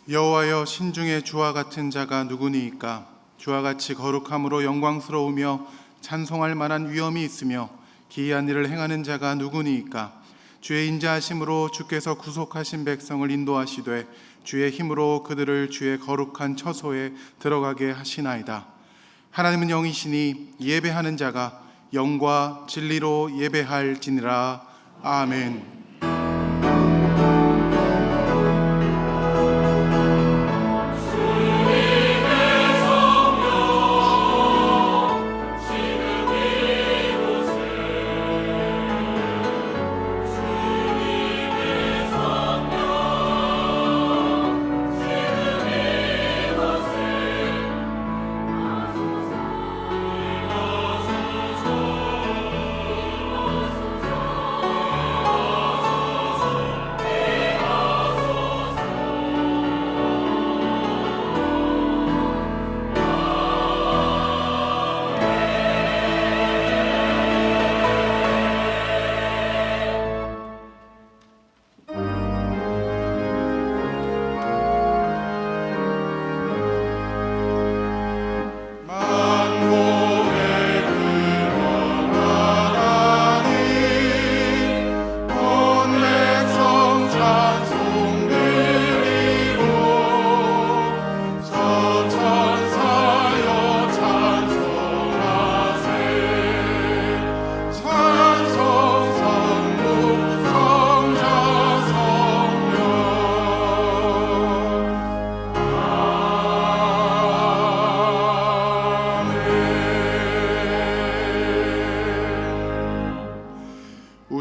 여호와여, 신중에 주와 같은 자가 누구니이까? 주와 같이 거룩함으로 영광스러우며 찬송할 만한 위엄이 있으며 기이한 일을 행하는 자가 누구니이까? 주의 인자하심으로 주께서 구속하신 백성을 인도하시되 주의 힘으로 그들을 주의 거룩한 처소에 들어가게 하시나이다. 하나님은 영이시니 예배하는 자가 영과 진리로 예배할지니라. 아멘.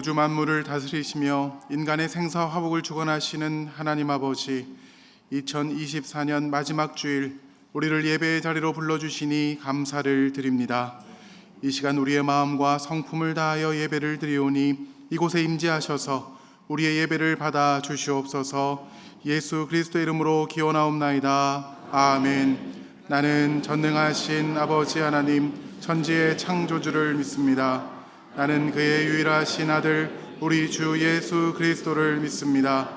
우주 만물을 다스리시며 인간의 생사 화복을 주관하시는 하나님 아버지, 2024년 마지막 주일 우리를 예배의 자리로 불러주시니 감사를 드립니다. 이 시간 우리의 마음과 성품을 다하여 예배를 드리오니 이곳에 임재하셔서 우리의 예배를 받아 주시옵소서. 예수 그리스도의 이름으로 기원하옵나이다. 아멘. 나는 전능하신 아버지 하나님 천지의 창조주를 믿습니다. 나는 그의 유일하신 아들 우리 주 예수 그리스도를 믿습니다.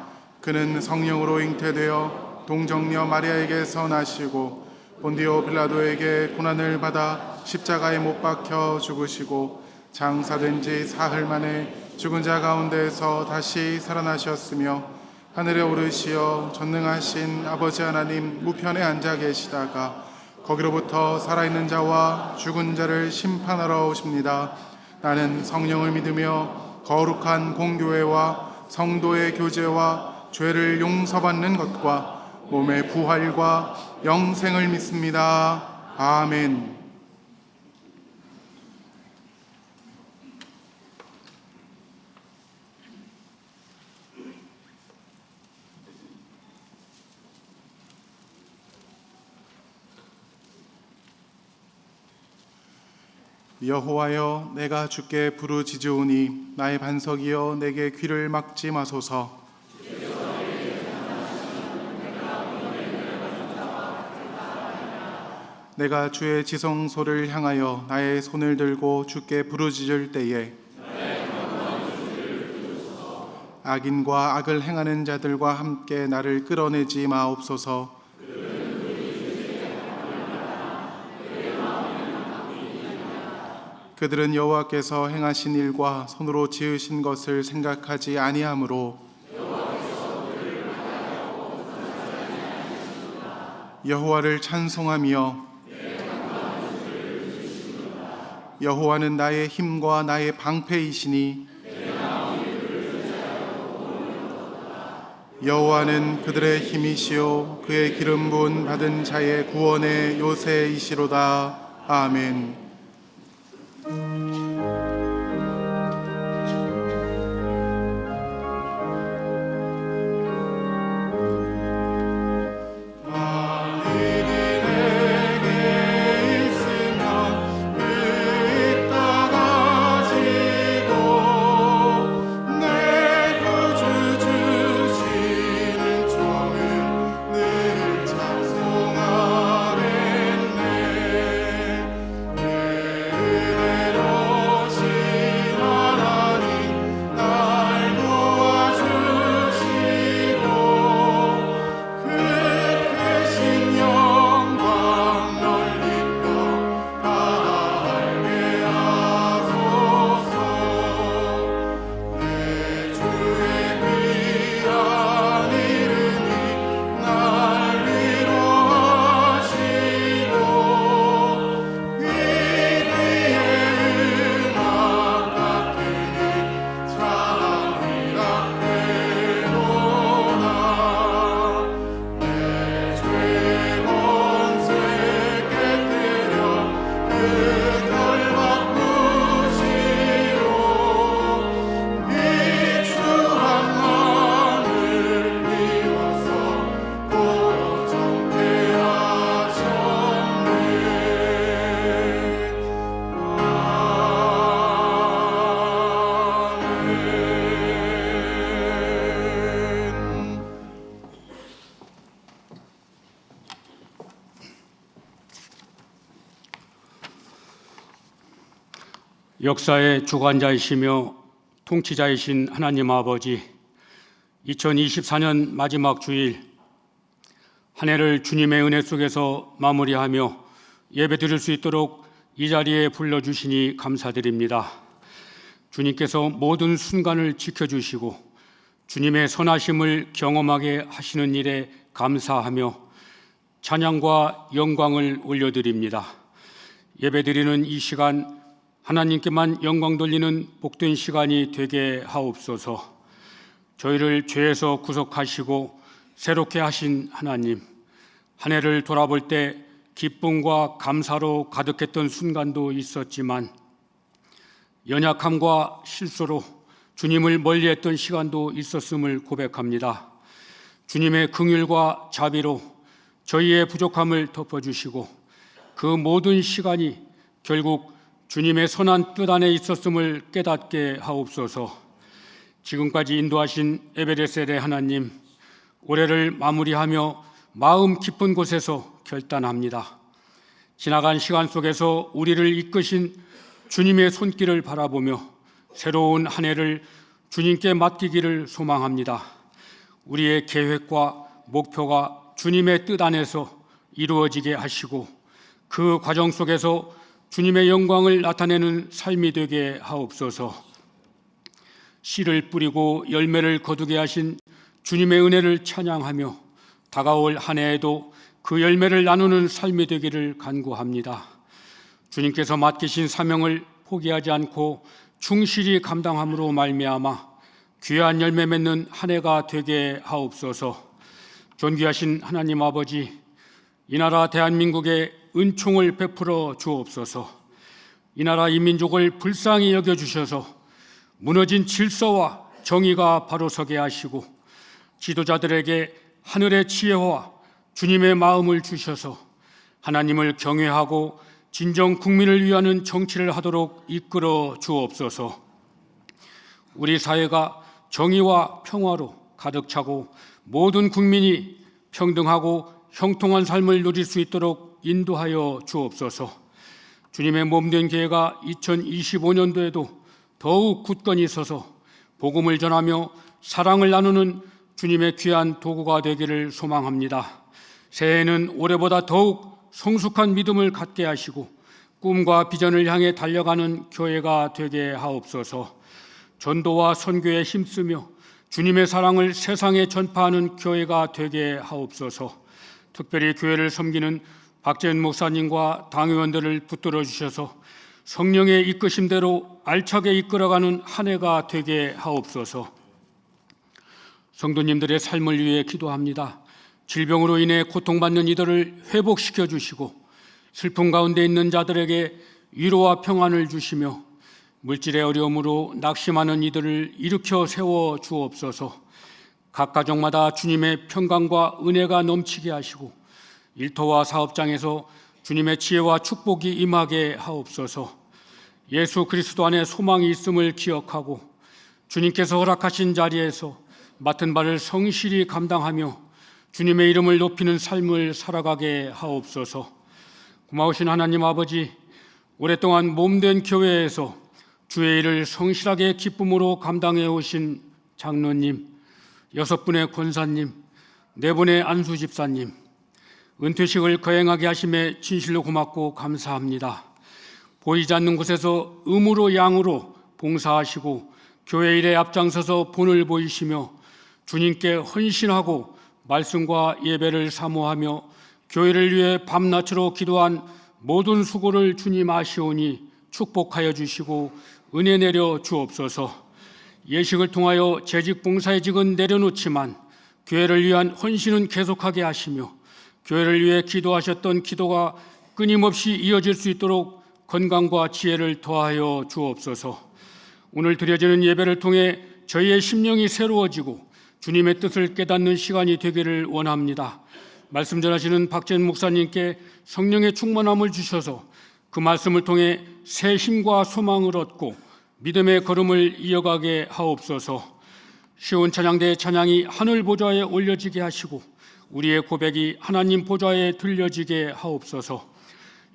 그는 성령으로 잉태되어 동정녀 마리아에게서 나시고 본디오 빌라도에게 고난을 받아 십자가에 못 박혀 죽으시고 장사된 지 사흘 만에 죽은 자 가운데서 다시 살아나셨으며 하늘에 오르시어 전능하신 아버지 하나님 우편에 앉아 계시다가 거기로부터 살아있는 자와 죽은 자를 심판하러 오십니다. 나는 성령을 믿으며 거룩한 공교회와 성도의 교제와 죄를 용서받는 것과 몸의 부활과 영생을 믿습니다. 아멘. 여호와여, 내가 주께 부르짖으오니 나의 반석이여 내게 귀를 막지 마소서. 내가 주의 지성소를 향하여 나의 손을 들고 주께 부르짖을 때에 악인과 악을 행하는 자들과 함께 나를 끌어내지 마옵소서. 그들은 여호와께서 행하신 일과 손으로 지으신 것을 생각하지 아니하므로 여호와를 찬송하며 여호와는 나의 힘과 나의 방패이시니 여호와는 그들의 힘이시요 그의 기름 부은 받은 자의 구원의 요새이시로다. 아멘. 내 역사의 주관자이시며 통치자이신 하나님 아버지, 2024년 마지막 주일 한 해를 주님의 은혜 속에서 마무리하며 예배드릴 수 있도록 이 자리에 불러주시니 감사드립니다. 주님께서 모든 순간을 지켜주시고 주님의 선하심을 경험하게 하시는 일에 감사하며 찬양과 영광을 올려드립니다. 예배드리는 이 시간 하나님께만 영광 돌리는 복된 시간이 되게 하옵소서. 저희를 죄에서 구속하시고 새롭게 하신 하나님, 한 해를 돌아볼 때 기쁨과 감사로 가득했던 순간도 있었지만 연약함과 실수로 주님을 멀리했던 시간도 있었음을 고백합니다. 주님의 긍휼과 자비로 저희의 부족함을 덮어주시고 그 모든 시간이 결국 주님의 선한 뜻 안에 있었음을 깨닫게 하옵소서. 지금까지 인도하신 에베레셀의 하나님, 올해를 마무리하며 마음 깊은 곳에서 결단합니다. 지나간 시간 속에서 우리를 이끄신 주님의 손길을 바라보며 새로운 한 해를 주님께 맡기기를 소망합니다. 우리의 계획과 목표가 주님의 뜻 안에서 이루어지게 하시고 그 과정 속에서 주님의 영광을 나타내는 삶이 되게 하옵소서. 씨를 뿌리고 열매를 거두게 하신 주님의 은혜를 찬양하며 다가올 한 해에도 그 열매를 나누는 삶이 되기를 간구합니다. 주님께서 맡기신 사명을 포기하지 않고 충실히 감당함으로 말미암아 귀한 열매 맺는 한 해가 되게 하옵소서. 존귀하신 하나님 아버지, 이 나라 대한민국에 은총을 베풀어 주옵소서. 이 나라 이 민족을 불쌍히 여겨주셔서 무너진 질서와 정의가 바로 서게 하시고 지도자들에게 하늘의 지혜와 주님의 마음을 주셔서 하나님을 경외하고 진정 국민을 위하는 정치를 하도록 이끌어 주옵소서. 우리 사회가 정의와 평화로 가득 차고 모든 국민이 평등하고 형통한 삶을 누릴 수 있도록 인도하여 주옵소서. 주님의 몸된 교회가 2025년도에도 더욱 굳건히 서서 복음을 전하며 사랑을 나누는 주님의 귀한 도구가 되기를 소망합니다. 새해에는 올해보다 더욱 성숙한 믿음을 갖게 하시고 꿈과 비전을 향해 달려가는 교회가 되게 하옵소서. 전도와 선교에 힘쓰며 주님의 사랑을 세상에 전파하는 교회가 되게 하옵소서. 특별히 교회를 섬기는 박재현 목사님과 당의원들을 붙들어 주셔서 성령의 이끄심대로 알차게 이끌어가는 한 해가 되게 하옵소서. 성도님들의 삶을 위해 기도합니다. 질병으로 인해 고통받는 이들을 회복시켜 주시고 슬픔 가운데 있는 자들에게 위로와 평안을 주시며 물질의 어려움으로 낙심하는 이들을 일으켜 세워 주옵소서. 각 가정마다 주님의 평강과 은혜가 넘치게 하시고 일터와 사업장에서 주님의 지혜와 축복이 임하게 하옵소서. 예수 그리스도 안에 소망이 있음을 기억하고 주님께서 허락하신 자리에서 맡은 바를 성실히 감당하며 주님의 이름을 높이는 삶을 살아가게 하옵소서. 고마우신 하나님 아버지, 오랫동안 몸된 교회에서 주의 일을 성실하게 기쁨으로 감당해 오신 장로님, 6분의 권사님, 4분의 안수 집사님, 은퇴식을 거행하게 하심에 진실로 고맙고 감사합니다. 보이지 않는 곳에서 음으로 양으로 봉사하시고 교회 일에 앞장서서 본을 보이시며 주님께 헌신하고 말씀과 예배를 사모하며 교회를 위해 밤낮으로 기도한 모든 수고를 주님 아시오니 축복하여 주시고 은혜 내려 주옵소서. 예식을 통하여 재직 봉사의 직은 내려놓지만 교회를 위한 헌신은 계속하게 하시며 교회를 위해 기도하셨던 기도가 끊임없이 이어질 수 있도록 건강과 지혜를 더하여 주옵소서. 오늘 드려지는 예배를 통해 저희의 심령이 새로워지고 주님의 뜻을 깨닫는 시간이 되기를 원합니다. 말씀 전하시는 박재현 목사님께 성령의 충만함을 주셔서 그 말씀을 통해 새 힘과 소망을 얻고 믿음의 걸음을 이어가게 하옵소서. 쉬운 찬양대의 찬양이 하늘 보좌에 올려지게 하시고 우리의 고백이 하나님 보좌에 들려지게 하옵소서.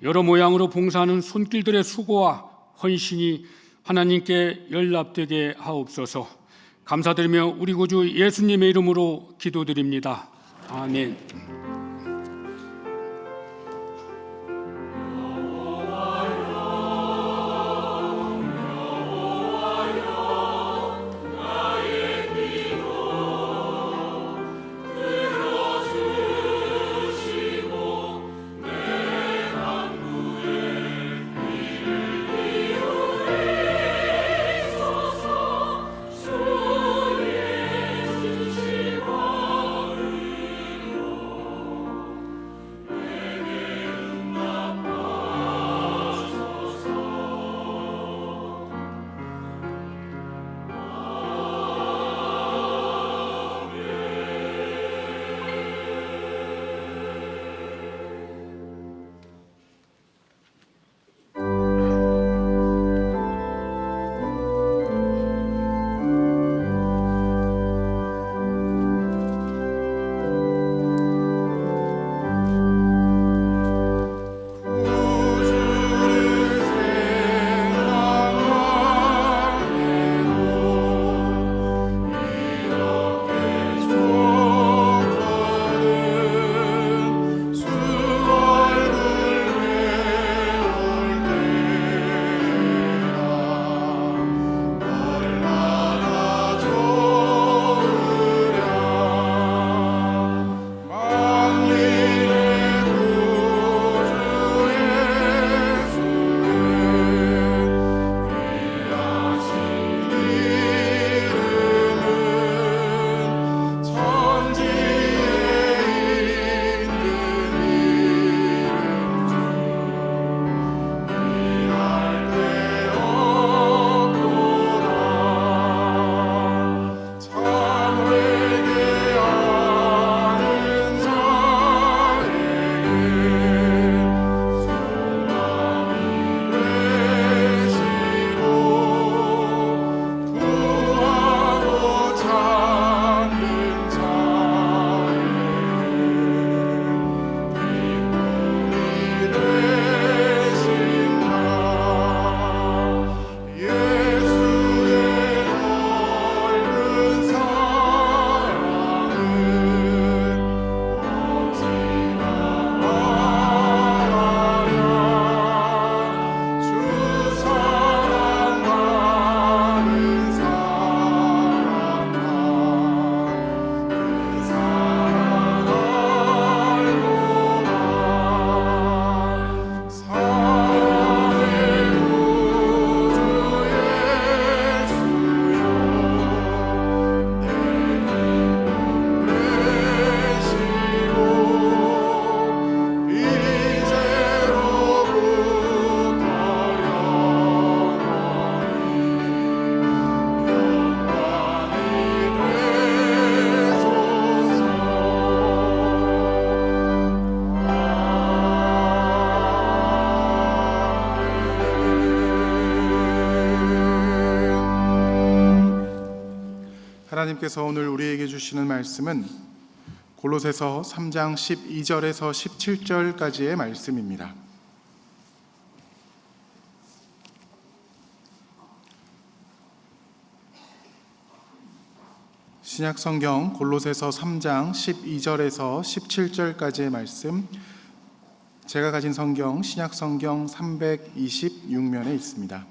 여러 모양으로 봉사하는 손길들의 수고와 헌신이 하나님께 연락되게 하옵소서. 감사드리며 우리 구주 예수님의 이름으로 기도드립니다. 아멘. 하나님께서 오늘 우리에게 주시는 말씀은 골로새서 3장 12절에서 17절까지의 말씀입니다. 신약성경 골로새서 3장 12절에서 17절까지의 말씀, 제가 가진 성경 신약성경 326면에 있습니다.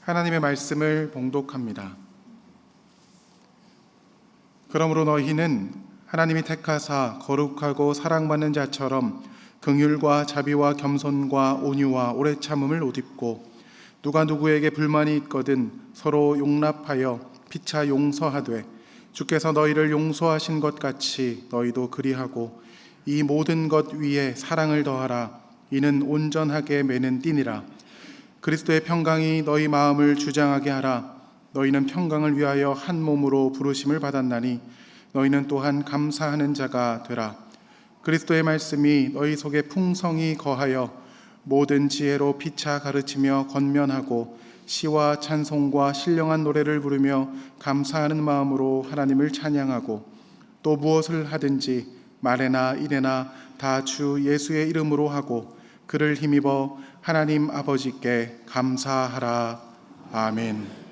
하나님의 말씀을 봉독합니다. 그러므로 너희는 하나님이 택하사 거룩하고 사랑받는 자처럼 긍휼과 자비와 겸손과 온유와 오래 참음을 옷 입고 누가 누구에게 불만이 있거든 서로 용납하여 피차 용서하되 주께서 너희를 용서하신 것 같이 너희도 그리하고 이 모든 것 위에 사랑을 더하라. 이는 온전하게 매는 띠니라. 그리스도의 평강이 너희 마음을 주장하게 하라. 너희는 평강을 위하여 한 몸으로 부르심을 받았나니 너희는 또한 감사하는 자가 되라. 그리스도의 말씀이 너희 속에 풍성히 거하여 모든 지혜로 피차 가르치며 권면하고 시와 찬송과 신령한 노래를 부르며 감사하는 마음으로 하나님을 찬양하고 또 무엇을 하든지 말에나 일에나 다 주 예수의 이름으로 하고 그를 힘입어 하나님 아버지께 감사하라. 아멘.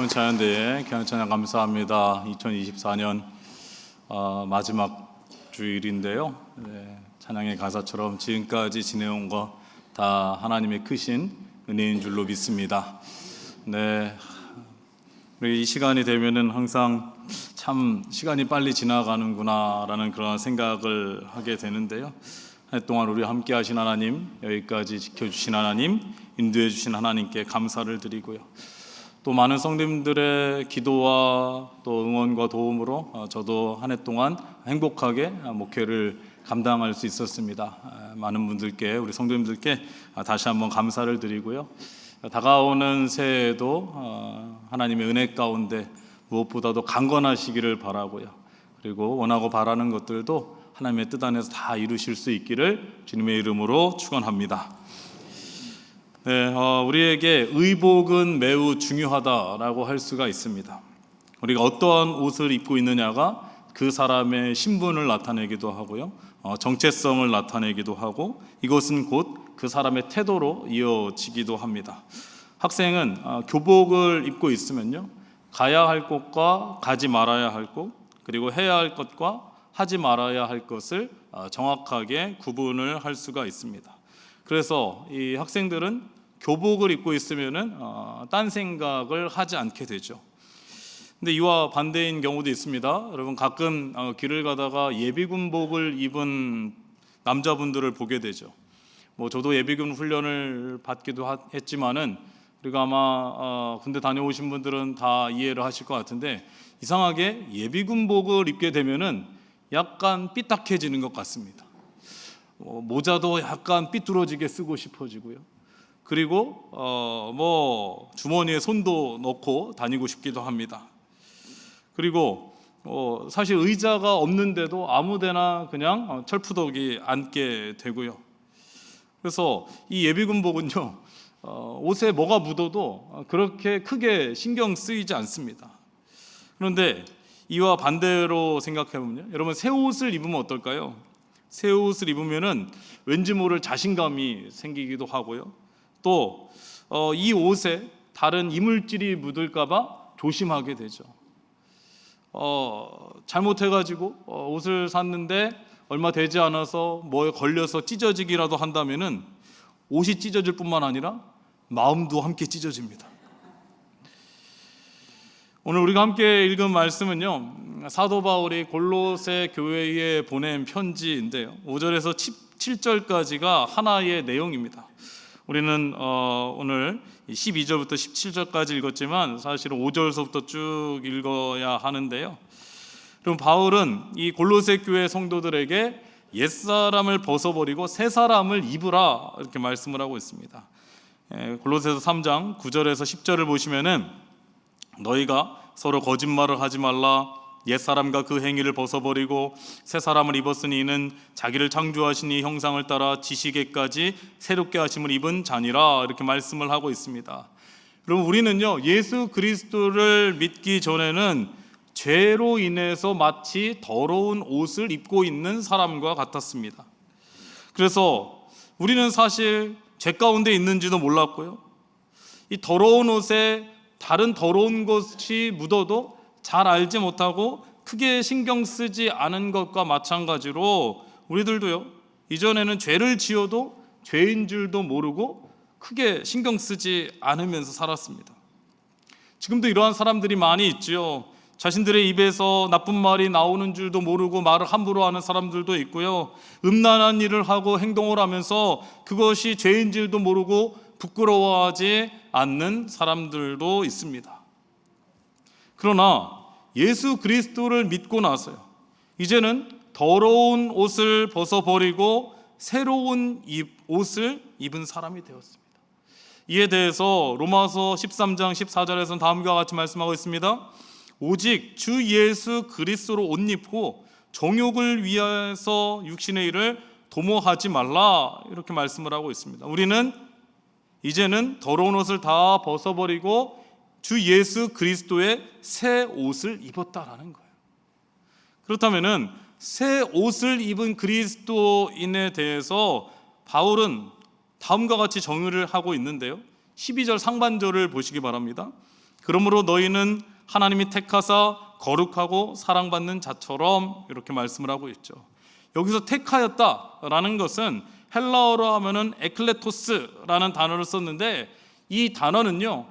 찬양대회 귀한 찬양 감사합니다. 2024년 마지막 주일인데요. 찬양의 가사처럼 지금까지 지내온 것 다 하나님의 크신 은혜인 줄로 믿습니다. 우리 이 시간이 되면은 항상 참 시간이 빨리 지나가는구나라는 그런 생각을 하게 되는데요. 한 해 동안 우리와 함께 하신 하나님, 여기까지 지켜주신 하나님, 인도해 주신 하나님께 감사를 드리고요. 또 많은 성도님들의 기도와 또 응원과 도움으로 저도 한 해 동안 행복하게 목회를 감당할 수 있었습니다. 많은 분들께, 우리 성도님들께 다시 한번 감사를 드리고요. 다가오는 새해에도 하나님의 은혜 가운데 무엇보다도 강건하시기를 바라고요. 그리고 원하고 바라는 것들도 하나님의 뜻 안에서 다 이루실 수 있기를 주님의 이름으로 축원합니다. 네, 우리에게 의복은 매우 중요하다라고 할 수가 있습니다. 우리가 어떠한 옷을 입고 있느냐가 그 사람의 신분을 나타내기도 하고요, 정체성을 나타내기도 하고, 이것은 곧 그 사람의 태도로 이어지기도 합니다. 학생은 교복을 입고 있으면요, 가야 할 곳과 가지 말아야 할 곳, 그리고 해야 할 것과 하지 말아야 할 것을 정확하게 구분을 할 수가 있습니다. 그래서 이 학생들은 교복을 입고 있으면은 딴 생각을 하지 않게 되죠. 근데 이와 반대인 경우도 있습니다. 여러분, 가끔 길을 가다가 예비군복을 입은 남자분들을 보게 되죠. 저도 예비군 훈련을 받기도 했지만은, 우리가 아마 군대 다녀오신 분들은 다 이해를 하실 것 같은데, 이상하게 예비군복을 입게 되면은 약간 삐딱해지는 것 같습니다. 모자도 약간 삐뚤어지게 쓰고 싶어지고요. 그리고 주머니에 손도 넣고 다니고 싶기도 합니다. 그리고 사실 의자가 없는데도 아무데나 그냥 철푸덕이 앉게 되고요. 그래서 이 예비군복은요, 옷에 뭐가 묻어도 그렇게 크게 신경 쓰이지 않습니다. 그런데 이와 반대로 생각해보면요, 여러분, 새 옷을 입으면 어떨까요? 새 옷을 입으면은 왠지 모를 자신감이 생기기도 하고요, 또 이 옷에 다른 이물질이 묻을까봐 조심하게 되죠. 잘못해가지고 옷을 샀는데 얼마 되지 않아서 뭐에 걸려서 찢어지기라도 한다면은 옷이 찢어질 뿐만 아니라 마음도 함께 찢어집니다. 오늘 우리가 함께 읽은 말씀은요, 사도 바울이 골로새 교회에 보낸 편지인데요, 5절에서 7절까지가 하나의 내용입니다. 우리는 오늘 12절부터 17절까지 읽었지만 사실은 5절서부터 쭉 읽어야 하는데요, 그럼 바울은 이 골로새 교회 성도들에게 옛사람을 벗어버리고 새 사람을 입으라, 이렇게 말씀을 하고 있습니다. 골로새서 3장 9절에서 10절을 보시면은, 너희가 서로 거짓말을 하지 말라, 옛사람과 그 행위를 벗어버리고 새 사람을 입었으니 이는 자기를 창조하신 이 형상을 따라 지식에까지 새롭게 하심을 입은 자니라, 이렇게 말씀을 하고 있습니다. 그럼 우리는요, 예수 그리스도를 믿기 전에는 죄로 인해서 마치 더러운 옷을 입고 있는 사람과 같았습니다. 그래서 우리는 사실 죄 가운데 있는지도 몰랐고요, 이 더러운 옷에 다른 더러운 것이 묻어도 잘 알지 못하고 크게 신경 쓰지 않은 것과 마찬가지로 우리들도요, 이전에는 죄를 지어도 죄인 줄도 모르고 크게 신경 쓰지 않으면서 살았습니다. 지금도 이러한 사람들이 많이 있지요. 자신들의 입에서 나쁜 말이 나오는 줄도 모르고 말을 함부로 하는 사람들도 있고요, 음란한 일을 하고 행동을 하면서 그것이 죄인 줄도 모르고 부끄러워하지 않는 사람들도 있습니다. 그러나 예수 그리스도를 믿고 나서요, 이제는 더러운 옷을 벗어버리고 새로운 옷을 입은 사람이 되었습니다. 이에 대해서 로마서 13장 14절에서는 다음과 같이 말씀하고 있습니다. 오직 주 예수 그리스도로 옷 입고 정욕을 위해서 육신의 일을 도모하지 말라, 이렇게 말씀을 하고 있습니다. 우리는 이제는 더러운 옷을 다 벗어버리고 주 예수 그리스도의 새 옷을 입었다라는 거예요. 그렇다면은 새 옷을 입은 그리스도인에 대해서 바울은 다음과 같이 정의를 하고 있는데요, 12절 상반절을 보시기 바랍니다. 그러므로 너희는 하나님이 택하사 거룩하고 사랑받는 자처럼, 이렇게 말씀을 하고 있죠. 여기서 택하였다라는 것은 헬라어로 하면은 에클레토스라는 단어를 썼는데, 이 단어는요,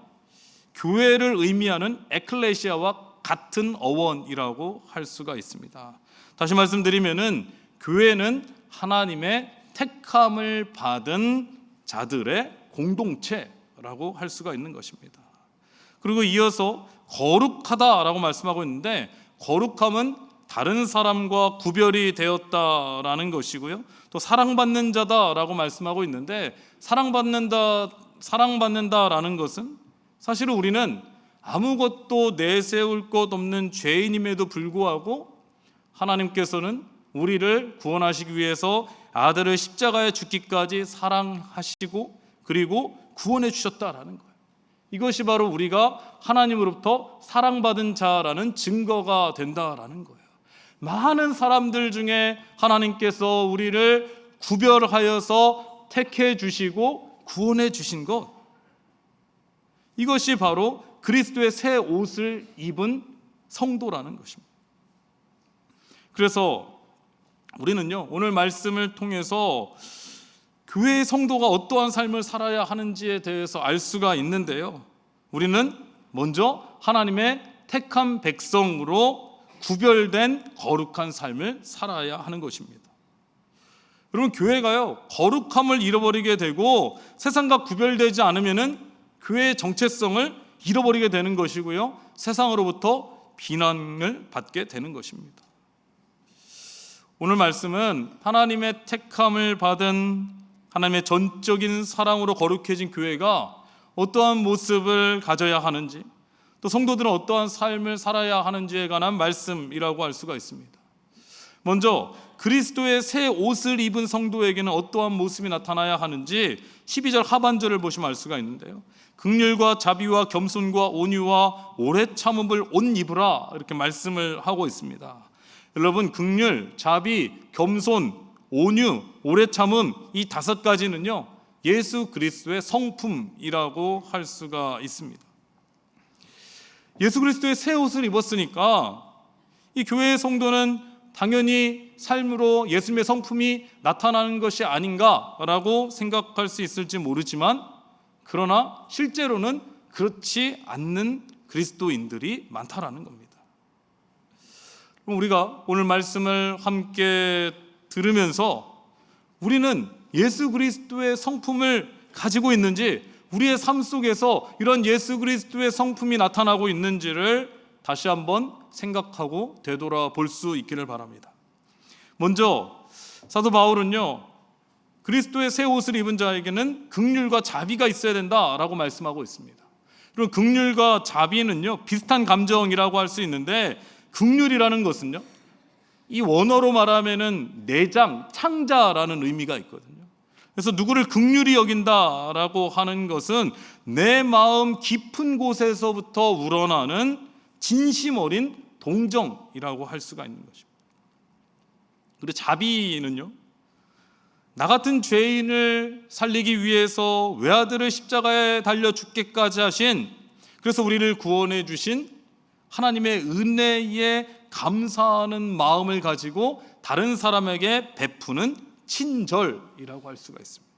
교회를 의미하는 에클레시아와 같은 어원이라고 할 수가 있습니다. 다시 말씀드리면은 교회는 하나님의 택함을 받은 자들의 공동체라고 할 수가 있는 것입니다. 그리고 이어서 거룩하다라고 말씀하고 있는데, 거룩함은 다른 사람과 구별이 되었다라는 것이고요. 또 사랑받는 자다라고 말씀하고 있는데, 사랑받는다라는 것은 사실은 우리는 아무것도 내세울 것 없는 죄인임에도 불구하고 하나님께서는 우리를 구원하시기 위해서 아들을 십자가에 죽기까지 사랑하시고 그리고 구원해 주셨다라는 거예요. 이것이 바로 우리가 하나님으로부터 사랑받은 자라는 증거가 된다라는 거예요. 많은 사람들 중에 하나님께서 우리를 구별하여서 택해 주시고 구원해 주신 것, 이것이 바로 그리스도의 새 옷을 입은 성도라는 것입니다. 그래서 우리는요, 오늘 말씀을 통해서 교회의 성도가 어떠한 삶을 살아야 하는지에 대해서 알 수가 있는데요, 우리는 먼저 하나님의 택한 백성으로 구별된 거룩한 삶을 살아야 하는 것입니다. 여러분, 교회가요, 거룩함을 잃어버리게 되고 세상과 구별되지 않으면은 교회의 정체성을 잃어버리게 되는 것이고요, 세상으로부터 비난을 받게 되는 것입니다. 오늘 말씀은 하나님의 택함을 받은 하나님의 전적인 사랑으로 거룩해진 교회가 어떠한 모습을 가져야 하는지, 또 성도들은 어떠한 삶을 살아야 하는지에 관한 말씀이라고 할 수가 있습니다. 먼저 그리스도의 새 옷을 입은 성도에게는 어떠한 모습이 나타나야 하는지 12절 하반절을 보시면 알 수가 있는데요, 긍휼과 자비와 겸손과 온유와 오래 참음을 옷 입으라, 이렇게 말씀을 하고 있습니다. 여러분, 긍휼, 자비, 겸손, 온유, 오래 참음, 이 5가지는요 예수 그리스도의 성품이라고 할 수가 있습니다. 예수 그리스도의 새 옷을 입었으니까 이 교회의 성도는 당연히 삶으로 예수님의 성품이 나타나는 것이 아닌가라고 생각할 수 있을지 모르지만, 그러나 실제로는 그렇지 않는 그리스도인들이 많다라는 겁니다. 그럼 우리가 오늘 말씀을 함께 들으면서 우리는 예수 그리스도의 성품을 가지고 있는지, 우리의 삶 속에서 이런 예수 그리스도의 성품이 나타나고 있는지를 다시 한번 생각하고 되돌아볼 수 있기를 바랍니다. 먼저 사도 바울은요, 그리스도의 새 옷을 입은 자에게는 긍휼과 자비가 있어야 된다라고 말씀하고 있습니다. 그럼 긍휼과 자비는요 비슷한 감정이라고 할 수 있는데, 긍휼이라는 것은요 이 원어로 말하면은 내장, 창자라는 의미가 있거든요. 그래서 누구를 긍휼히 여긴다라고 하는 것은 내 마음 깊은 곳에서부터 우러나는 진심 어린 동정이라고 할 수가 있는 것입니다. 그리고 자비는요, 나 같은 죄인을 살리기 위해서 외아들을 십자가에 달려 죽기까지 하신, 그래서 우리를 구원해 주신 하나님의 은혜에 감사하는 마음을 가지고 다른 사람에게 베푸는 친절이라고 할 수가 있습니다.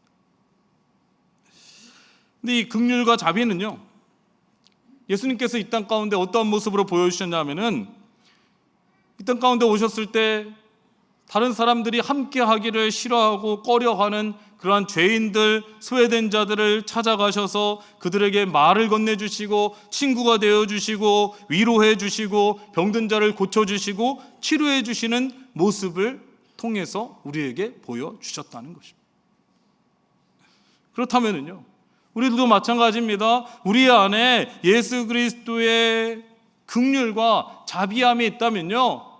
근데 이 긍휼과 자비는요, 예수님께서 이 땅 가운데 어떠한 모습으로 보여주셨냐면은, 이 땅 가운데 오셨을 때 다른 사람들이 함께 하기를 싫어하고 꺼려하는 그러한 죄인들, 소외된 자들을 찾아가셔서 그들에게 말을 건네주시고 친구가 되어주시고 위로해 주시고 병든 자를 고쳐주시고 치료해 주시는 모습을 통해서 우리에게 보여주셨다는 것입니다. 그렇다면요, 우리들도 마찬가지입니다. 우리 안에 예수 그리스도의 긍휼과 자비함이 있다면요,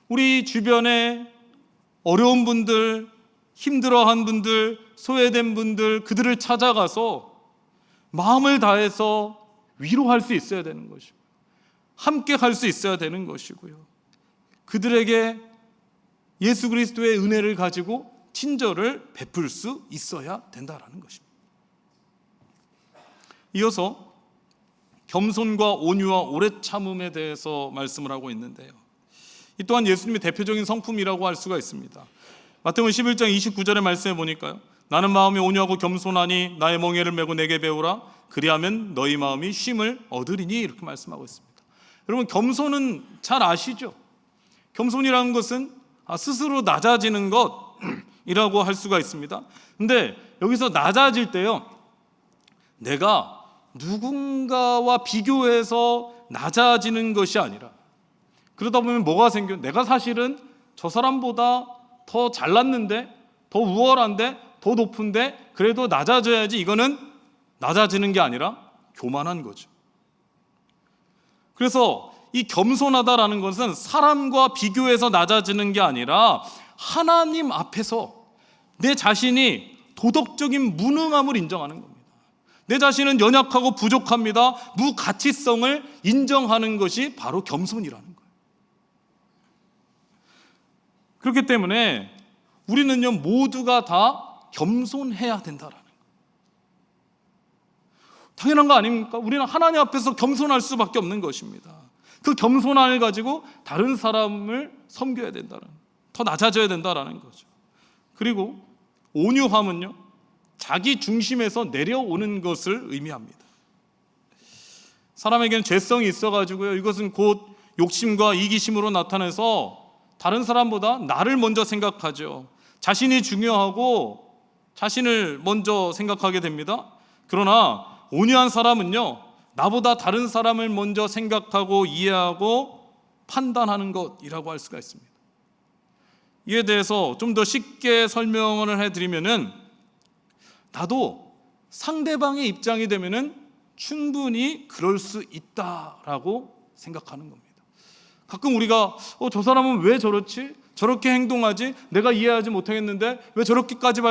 우리 주변에 어려운 분들, 힘들어한 분들, 소외된 분들, 그들을 찾아가서 마음을 다해서 위로할 수 있어야 되는 것이고, 함께 갈 수 있어야 되는 것이고요, 그들에게 예수 그리스도의 은혜를 가지고 친절을 베풀 수 있어야 된다라는 것입니다. 이어서 겸손과 온유와 오래 참음에 대해서 말씀을 하고 있는데요, 이 또한 예수님의 대표적인 성품이라고 할 수가 있습니다. 마태복음 11장 29절의 말씀에 보니까요, 나는 마음이 온유하고 겸손하니 나의 멍에를 메고 내게 배우라, 그리하면 너희 마음이 쉼을 얻으리니, 이렇게 말씀하고 있습니다. 여러분, 겸손은 잘 아시죠? 겸손이라는 것은 스스로 낮아지는 것이라고 할 수가 있습니다. 근데 여기서 낮아질 때요, 내가 누군가와 비교해서 낮아지는 것이 아니라, 그러다 보면 뭐가 생겨? 내가 사실은 저 사람보다 더 잘났는데, 더 우월한데, 더 높은데 그래도 낮아져야지. 이거는 낮아지는 게 아니라 교만한 거죠. 그래서 이 겸손하다라는 것은 사람과 비교해서 낮아지는 게 아니라 하나님 앞에서 내 자신이 도덕적인 무능함을 인정하는 겁니다. 내 자신은 연약하고 부족합니다. 무가치성을 인정하는 것이 바로 겸손이라는 거예요. 그렇기 때문에 우리는요, 모두가 다 겸손해야 된다라는 거예요. 당연한 거 아닙니까? 우리는 하나님 앞에서 겸손할 수밖에 없는 것입니다. 그 겸손함을 가지고 다른 사람을 섬겨야 된다는, 더 낮아져야 된다라는 거죠. 그리고 온유함은요, 자기 중심에서 내려오는 것을 의미합니다. 사람에게는 죄성이 있어가지고요, 이것은 곧 욕심과 이기심으로 나타나서 다른 사람보다 나를 먼저 생각하죠. 자신이 중요하고 자신을 먼저 생각하게 됩니다. 그러나 온유한 사람은요, 나보다 다른 사람을 먼저 생각하고 이해하고 판단하는 것이라고 할 수가 있습니다. 이에 대해서 좀 더 쉽게 설명을 해드리면은, 나도 상대방의 입장이 되면은 충분히 그럴 수 있다라고 생각하는 겁니다. 가끔 우리가 저 사람은 왜 저렇지? 저렇게 행동하지? 내가 이해하지 못하겠는데 왜 저렇게까지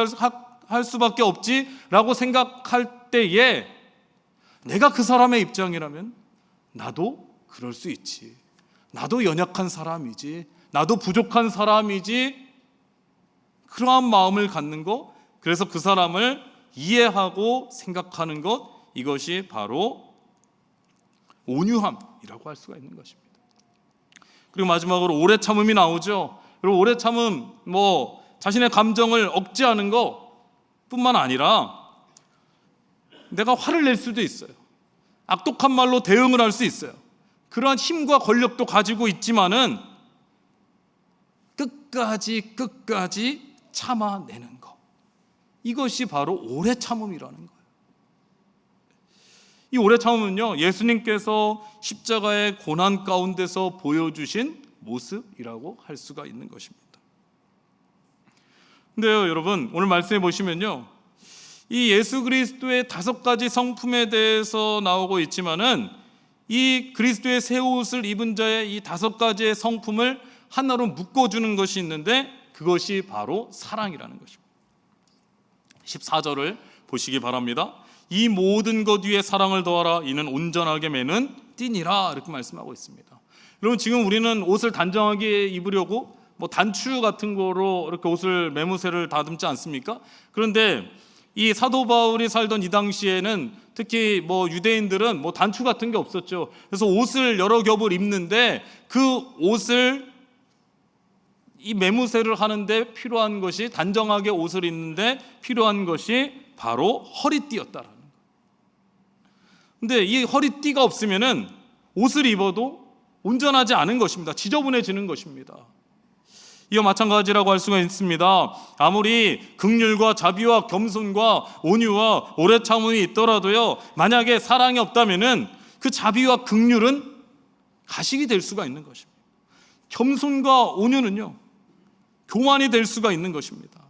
할 수밖에 없지? 라고 생각할 때에 내가 그 사람의 입장이라면 나도 그럴 수 있지. 나도 연약한 사람이지. 나도 부족한 사람이지. 그러한 마음을 갖는 것, 그래서 그 사람을 이해하고 생각하는 것, 이것이 바로 온유함이라고 할 수가 있는 것입니다. 그리고 마지막으로 오래 참음이 나오죠. 그리고 오래 참음, 자신의 감정을 억제하는 것뿐만 아니라 내가 화를 낼 수도 있어요. 악독한 말로 대응을 할 수 있어요. 그러한 힘과 권력도 가지고 있지만은 끝까지 참아내는 것, 이것이 바로 오래 참음이라는 거예요. 이 오래 참음은요, 예수님께서 십자가의 고난 가운데서 보여주신 모습이라고 할 수가 있는 것입니다. 근데요, 여러분, 오늘 말씀해 보시면요, 이 예수 그리스도의 5가지 성품에 대해서 나오고 있지만은 이 그리스도의 새 옷을 입은 자의 이 5가지의 성품을 하나로 묶어주는 것이 있는데, 그것이 바로 사랑이라는 것입니다. 14절을 보시기 바랍니다. 이 모든 것 위에 사랑을 더하라. 이는 온전하게 매는 띠니라. 이렇게 말씀하고 있습니다. 여러분, 지금 우리는 옷을 단정하게 입으려고 단추 같은 거로 이렇게 옷을 매무새를 다듬지 않습니까? 그런데 이 사도 바울이 살던 이 당시에는 특히 유대인들은 단추 같은 게 없었죠. 그래서 옷을 여러 겹을 입는데 그 옷을 이 매무새를 하는데 필요한 것이, 단정하게 옷을 입는데 필요한 것이 바로 허리띠였다라는 거예요. 근데 이 허리띠가 없으면은 옷을 입어도 온전하지 않은 것입니다. 지저분해지는 것입니다. 이와 마찬가지라고 할 수가 있습니다. 아무리 긍휼과 자비와 겸손과 온유와 오래 참음이 있더라도요, 만약에 사랑이 없다면은 그 자비와 긍휼은 가식이 될 수가 있는 것입니다. 겸손과 온유는요, 교만이 될 수가 있는 것입니다.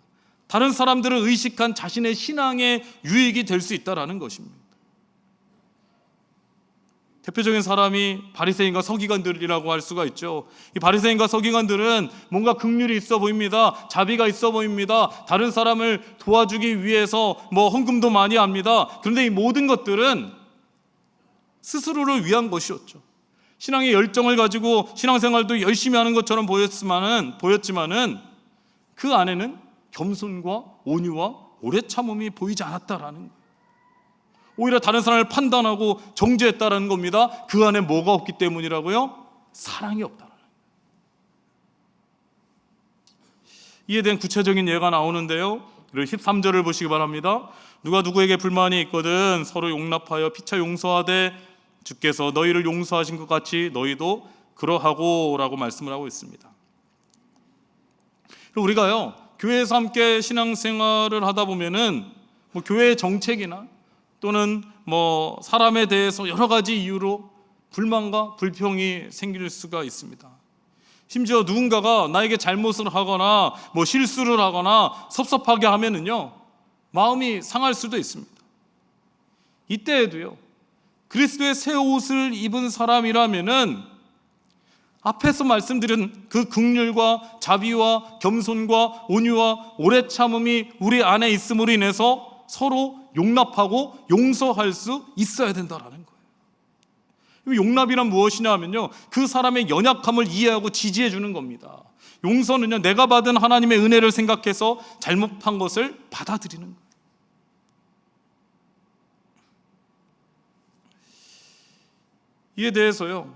다른 사람들을 의식한 자신의 신앙의 유익이 될 수 있다라는 것입니다. 대표적인 사람이 바리새인과 서기관들이라고 할 수가 있죠. 이 바리새인과 서기관들은 뭔가 긍휼이 있어 보입니다. 자비가 있어 보입니다. 다른 사람을 도와주기 위해서 헌금도 많이 합니다. 그런데 이 모든 것들은 스스로를 위한 것이었죠. 신앙의 열정을 가지고 신앙생활도 열심히 하는 것처럼 보였지만은 그 안에는 겸손과 온유와 오래 참음이 보이지 않았다라는 거예요. 오히려 다른 사람을 판단하고 정죄했다라는 겁니다. 그 안에 뭐가 없기 때문이라고요? 사랑이 없다라는 거예요. 이에 대한 구체적인 예가 나오는데요, 13절을 보시기 바랍니다. 누가 누구에게 불만이 있거든 서로 용납하여 피차 용서하되 주께서 너희를 용서하신 것 같이 너희도 그러하고 라고 말씀을 하고 있습니다. 우리가요, 교회에서 함께 신앙생활을 하다 보면은 교회의 정책이나 또는 사람에 대해서 여러 가지 이유로 불만과 불평이 생길 수가 있습니다. 심지어 누군가가 나에게 잘못을 하거나 실수를 하거나 섭섭하게 하면은요, 마음이 상할 수도 있습니다. 이때에도요, 그리스도의 새 옷을 입은 사람이라면은 앞에서 말씀드린 그 긍휼과 자비와 겸손과 온유와 오래 참음이 우리 안에 있음으로 인해서 서로 용납하고 용서할 수 있어야 된다라는 거예요. 용납이란 무엇이냐 하면요, 그 사람의 연약함을 이해하고 지지해 주는 겁니다. 용서는요, 내가 받은 하나님의 은혜를 생각해서 잘못한 것을 받아들이는 거예요. 이에 대해서요,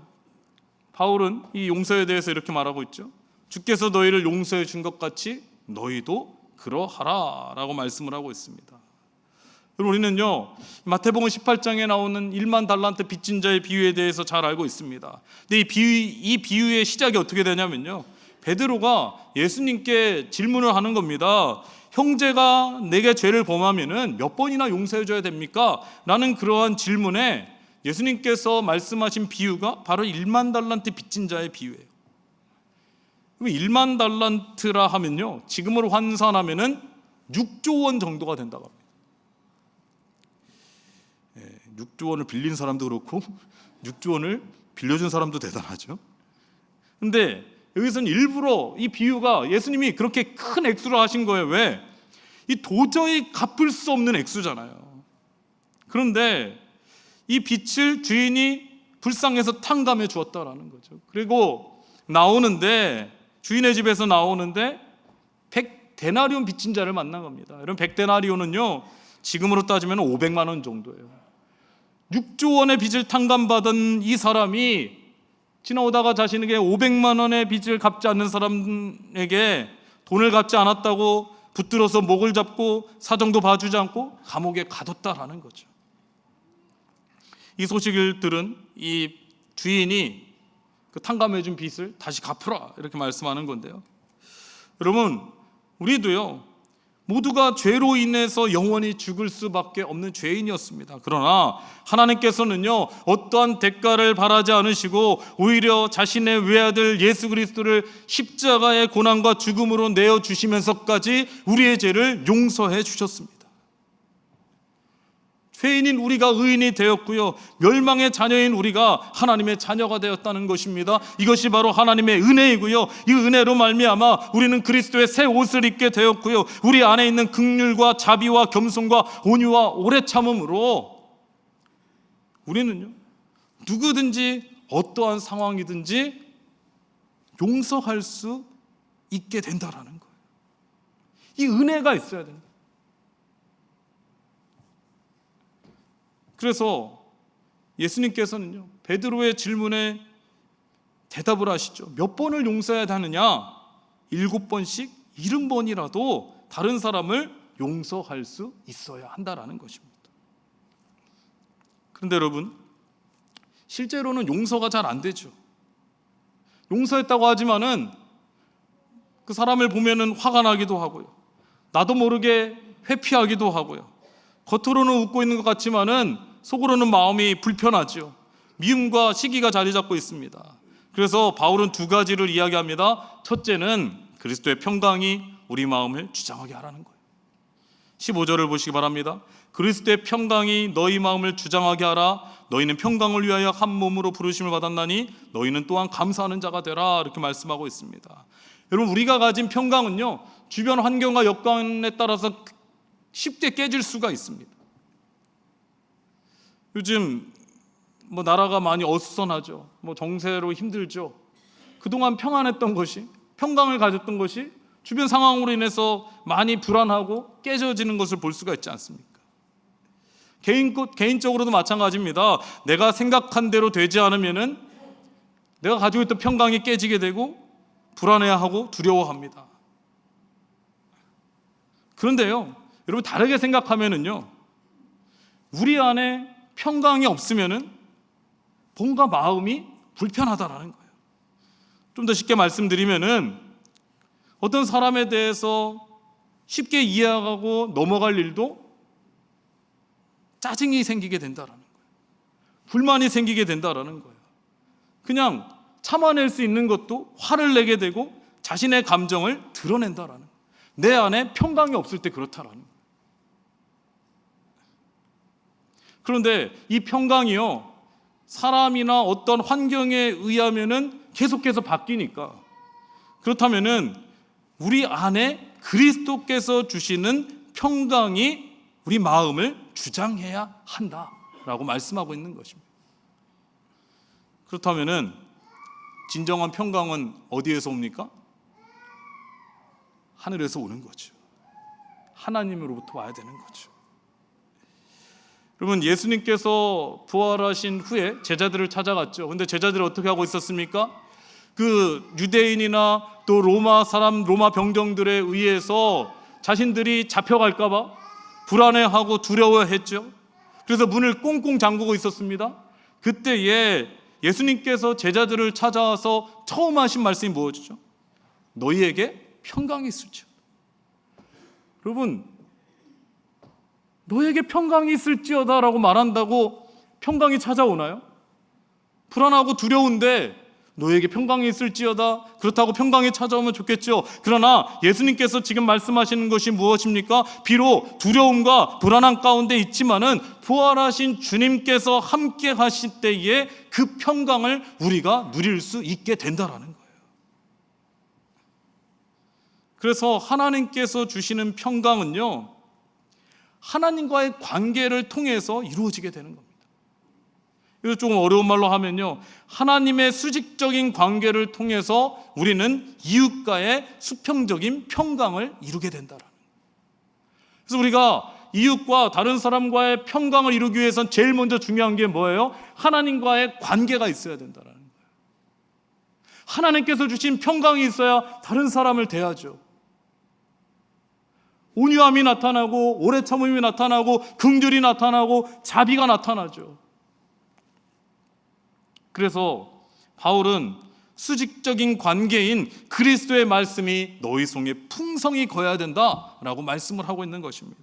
바울은 이 용서에 대해서 이렇게 말하고 있죠. 주께서 너희를 용서해 준 것 같이 너희도 그러하라 라고 말씀을 하고 있습니다. 우리는요, 마태복음 18장에 나오는 1만 달란트 빚진 자의 비유에 대해서 잘 알고 있습니다. 근데 이 비유의 시작이 어떻게 되냐면요, 베드로가 예수님께 질문을 하는 겁니다. 형제가 내게 죄를 범하면은 몇 번이나 용서해 줘야 됩니까? 라는 그러한 질문에 예수님께서 말씀하신 비유가 바로 1만 달란트 빚진 자의 비유예요. 1만 달란트라 하면요, 지금으로 환산하면은 6조 원 정도가 된다고 합니다. 6조 원을 빌린 사람도 그렇고 6조 원을 빌려준 사람도 대단하죠. 근데 여기서는 일부러 이 비유가 예수님이 그렇게 큰 액수를 하신 거예요. 왜? 이 도저히 갚을 수 없는 액수잖아요. 그런데 이 빚을 주인이 불쌍해서 탕감해 주었다라는 거죠. 그리고 주인의 집에서 나오는데 100데나리온 빚진 자를 만난 겁니다. 여러분, 100데나리온은요, 지금으로 따지면 500만 원 정도예요. 6조 원의 빚을 탕감받은 이 사람이 지나오다가 자신에게 500만 원의 빚을 갚지 않는 사람에게 돈을 갚지 않았다고 붙들어서 목을 잡고 사정도 봐주지 않고 감옥에 가뒀다라는 거죠. 이 소식을 들은 이 주인이 그 탕감해준 빚을 다시 갚으라 이렇게 말씀하는 건데요. 여러분, 우리도요, 모두가 죄로 인해서 영원히 죽을 수밖에 없는 죄인이었습니다. 그러나 하나님께서는요, 어떠한 대가를 바라지 않으시고 오히려 자신의 외아들 예수 그리스도를 십자가의 고난과 죽음으로 내어주시면서까지 우리의 죄를 용서해 주셨습니다. 죄인인 우리가 의인이 되었고요, 멸망의 자녀인 우리가 하나님의 자녀가 되었다는 것입니다. 이것이 바로 하나님의 은혜이고요, 이 은혜로 말미암아 우리는 그리스도의 새 옷을 입게 되었고요, 우리 안에 있는 긍휼과 자비와 겸손과 온유와 오래 참음으로 우리는요, 누구든지 어떠한 상황이든지 용서할 수 있게 된다라는 거예요. 이 은혜가 있어야 된다. 그래서 예수님께서는요, 베드로의 질문에 대답을 하시죠. 몇 번을 용서해야 하느냐? 7번씩 70번이라도 다른 사람을 용서할 수 있어야 한다라는 것입니다. 그런데 여러분, 실제로는 용서가 잘 안 되죠. 용서했다고 하지만은 그 사람을 보면은 화가 나기도 하고요, 나도 모르게 회피하기도 하고요, 겉으로는 웃고 있는 것 같지만은 속으로는 마음이 불편하죠. 미움과 시기가 자리 잡고 있습니다. 그래서 바울은 두 가지를 이야기합니다. 첫째는 그리스도의 평강이 우리 마음을 주장하게 하라는 거예요. 15절을 보시기 바랍니다. 그리스도의 평강이 너희 마음을 주장하게 하라. 너희는 평강을 위하여 한 몸으로 부르심을 받았나니 너희는 또한 감사하는 자가 되라. 이렇게 말씀하고 있습니다. 여러분, 우리가 가진 평강은요, 주변 환경과 여건에 따라서 쉽게 깨질 수가 있습니다. 요즘 나라가 많이 어수선하죠. 정세로 힘들죠. 그동안 평안했던 것이, 평강을 가졌던 것이 주변 상황으로 인해서 많이 불안하고 깨져지는 것을 볼 수가 있지 않습니까? 개인적으로도 마찬가지입니다. 내가 생각한 대로 되지 않으면은 내가 가지고 있던 평강이 깨지게 되고 불안해하고 두려워합니다. 그런데요, 여러분, 다르게 생각하면은요, 우리 안에 평강이 없으면은 뭔가 마음이 불편하다라는 거예요. 좀 더 쉽게 말씀드리면은 어떤 사람에 대해서 쉽게 이해하고 넘어갈 일도 짜증이 생기게 된다라는 거예요. 불만이 생기게 된다라는 거예요. 그냥 참아낼 수 있는 것도 화를 내게 되고 자신의 감정을 드러낸다라는 거예요. 내 안에 평강이 없을 때 그렇다라는 거예요. 그런데 이 평강이요, 사람이나 어떤 환경에 의하면은 계속해서 바뀌니까, 그렇다면은 우리 안에 그리스도께서 주시는 평강이 우리 마음을 주장해야 한다라고 말씀하고 있는 것입니다. 그렇다면은 진정한 평강은 어디에서 옵니까? 하늘에서 오는 거죠. 하나님으로부터 와야 되는 거죠. 여러분, 예수님께서 부활하신 후에 제자들을 찾아갔죠. 근데 제자들이 어떻게 하고 있었습니까? 그 유대인이나 또 로마 병정들에 의해서 자신들이 잡혀갈까 봐 불안해하고 두려워했죠. 그래서 문을 꽁꽁 잠그고 있었습니다. 그때에 예수님께서 제자들을 찾아와서 처음 하신 말씀이 무엇이죠? 너희에게 평강이 있을지어다. 여러분, 너에게 평강이 있을지어다 라고 말한다고 평강이 찾아오나요? 불안하고 두려운데 너에게 평강이 있을지어다, 그렇다고 평강이 찾아오면 좋겠죠. 그러나 예수님께서 지금 말씀하시는 것이 무엇입니까? 비록 두려움과 불안한 가운데 있지만은 부활하신 주님께서 함께 하실 때에 그 평강을 우리가 누릴 수 있게 된다라는 거예요. 그래서 하나님께서 주시는 평강은요, 하나님과의 관계를 통해서 이루어지게 되는 겁니다. 이거 조금 어려운 말로 하면요, 하나님의 수직적인 관계를 통해서 우리는 이웃과의 수평적인 평강을 이루게 된다라는 거예요. 그래서 우리가 이웃과 다른 사람과의 평강을 이루기 위해선 제일 먼저 중요한 게 뭐예요? 하나님과의 관계가 있어야 된다라는 거예요. 하나님께서 주신 평강이 있어야 다른 사람을 대하죠. 온유함이 나타나고 오래 참음이 나타나고 긍휼이 나타나고 자비가 나타나죠. 그래서 바울은 수직적인 관계인 그리스도의 말씀이 너희 속에 풍성히 거해야 된다라고 말씀을 하고 있는 것입니다.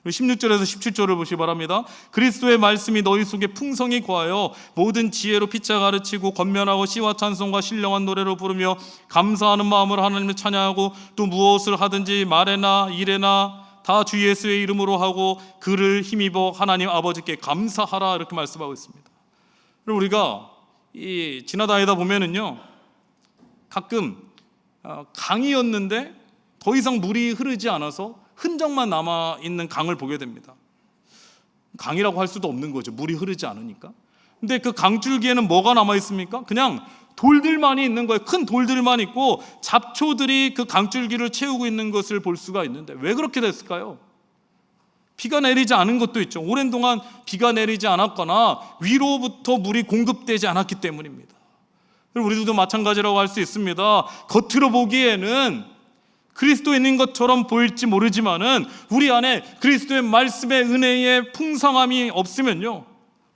16절에서 17절을 보시기 바랍니다. 그리스도의 말씀이 너희 속에 풍성히 거하여 모든 지혜로 피차 가르치고 권면하고 시와 찬송과 신령한 노래로 부르며 감사하는 마음으로 하나님을 찬양하고 또 무엇을 하든지 말에나 일에나 다 주 예수의 이름으로 하고 그를 힘입어 하나님 아버지께 감사하라, 이렇게 말씀하고 있습니다. 그럼 우리가 지나다니다 보면은요, 가끔 강이었는데 더 이상 물이 흐르지 않아서 흔적만 남아있는 강을 보게 됩니다. 강이라고 할 수도 없는 거죠, 물이 흐르지 않으니까. 근데 그 강줄기에는 뭐가 남아있습니까? 그냥 돌들만이 있는 거예요. 큰 돌들만 있고 잡초들이 그 강줄기를 채우고 있는 것을 볼 수가 있는데, 왜 그렇게 됐을까요? 비가 내리지 않은 것도 있죠. 오랜 동안 비가 내리지 않았거나 위로부터 물이 공급되지 않았기 때문입니다. 우리도 마찬가지라고 할 수 있습니다. 겉으로 보기에는 그리스도인인 것처럼 보일지 모르지만은 우리 안에 그리스도의 말씀의 은혜의 풍성함이 없으면요,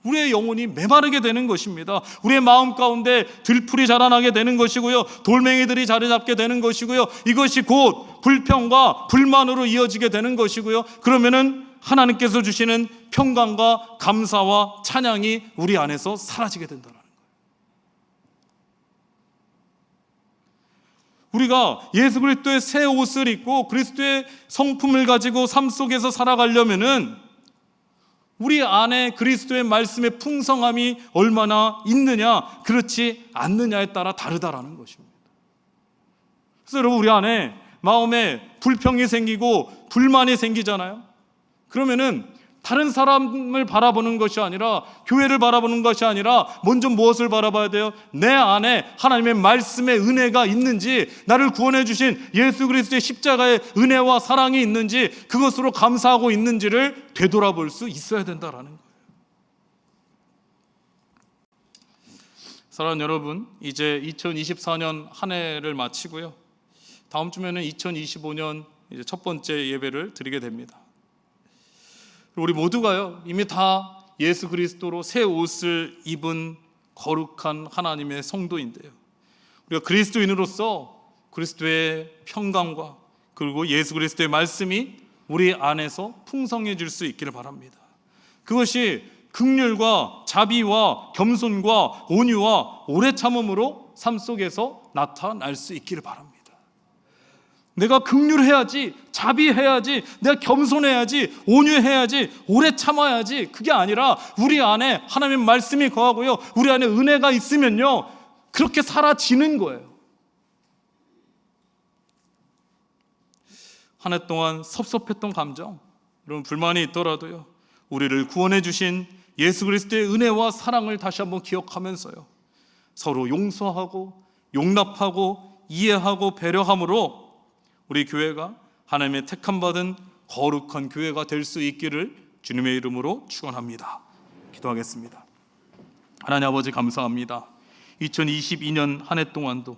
우리의 영혼이 메마르게 되는 것입니다. 우리의 마음 가운데 들풀이 자라나게 되는 것이고요, 돌멩이들이 자리 잡게 되는 것이고요, 이것이 곧 불평과 불만으로 이어지게 되는 것이고요, 그러면은 하나님께서 주시는 평강과 감사와 찬양이 우리 안에서 사라지게 된다는 거예요. 우리가 예수 그리스도의 새 옷을 입고 그리스도의 성품을 가지고 삶 속에서 살아가려면은 우리 안에 그리스도의 말씀의 풍성함이 얼마나 있느냐, 그렇지 않느냐에 따라 다르다라는 것입니다. 그래서 여러분, 우리 안에 마음에 불평이 생기고 불만이 생기잖아요. 그러면은 다른 사람을 바라보는 것이 아니라, 교회를 바라보는 것이 아니라 먼저 무엇을 바라봐야 돼요? 내 안에 하나님의 말씀의 은혜가 있는지, 나를 구원해 주신 예수 그리스도의 십자가의 은혜와 사랑이 있는지, 그것으로 감사하고 있는지를 되돌아볼 수 있어야 된다라는 거예요. 사랑하는 여러분, 이제 2024년 한 해를 마치고요, 다음 주면은 2025년 이제 첫 번째 예배를 드리게 됩니다. 우리 모두가요, 이미 다 예수 그리스도로 새 옷을 입은 거룩한 하나님의 성도인데요, 우리가 그리스도인으로서 그리스도의 평강과 그리고 예수 그리스도의 말씀이 우리 안에서 풍성해질 수 있기를 바랍니다. 그것이 긍휼과 자비와 겸손과 온유와 오래 참음으로 삶 속에서 나타날 수 있기를 바랍니다. 내가 긍휼해야지, 자비해야지, 내가 겸손해야지, 온유해야지, 오래 참아야지, 그게 아니라 우리 안에 하나님의 말씀이 거하고요, 우리 안에 은혜가 있으면요, 그렇게 사라지는 거예요. 한 해 동안 섭섭했던 감정, 여러분 불만이 있더라도요, 우리를 구원해 주신 예수 그리스도의 은혜와 사랑을 다시 한번 기억하면서요, 서로 용서하고 용납하고 이해하고 배려함으로 우리 교회가 하나님의 택함받은 거룩한 교회가 될 수 있기를 주님의 이름으로 축원합니다. 기도하겠습니다. 하나님 아버지 감사합니다. 2022년 한 해 동안도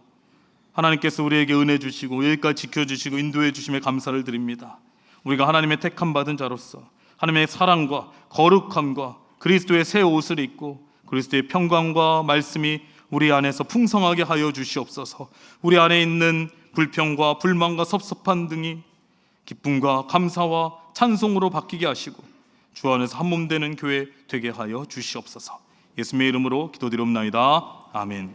하나님께서 우리에게 은혜 주시고 여기까지 지켜주시고 인도해 주심에 감사를 드립니다. 우리가 하나님의 택함받은 자로서 하나님의 사랑과 거룩함과 그리스도의 새 옷을 입고 그리스도의 평강과 말씀이 우리 안에서 풍성하게 하여 주시옵소서. 우리 안에 있는 불평과 불만과 섭섭한 등이 기쁨과 감사와 찬송으로 바뀌게 하시고 주 안에서 한 몸 되는 교회 되게 하여 주시옵소서. 예수님의 이름으로 기도드리옵나이다. 아멘.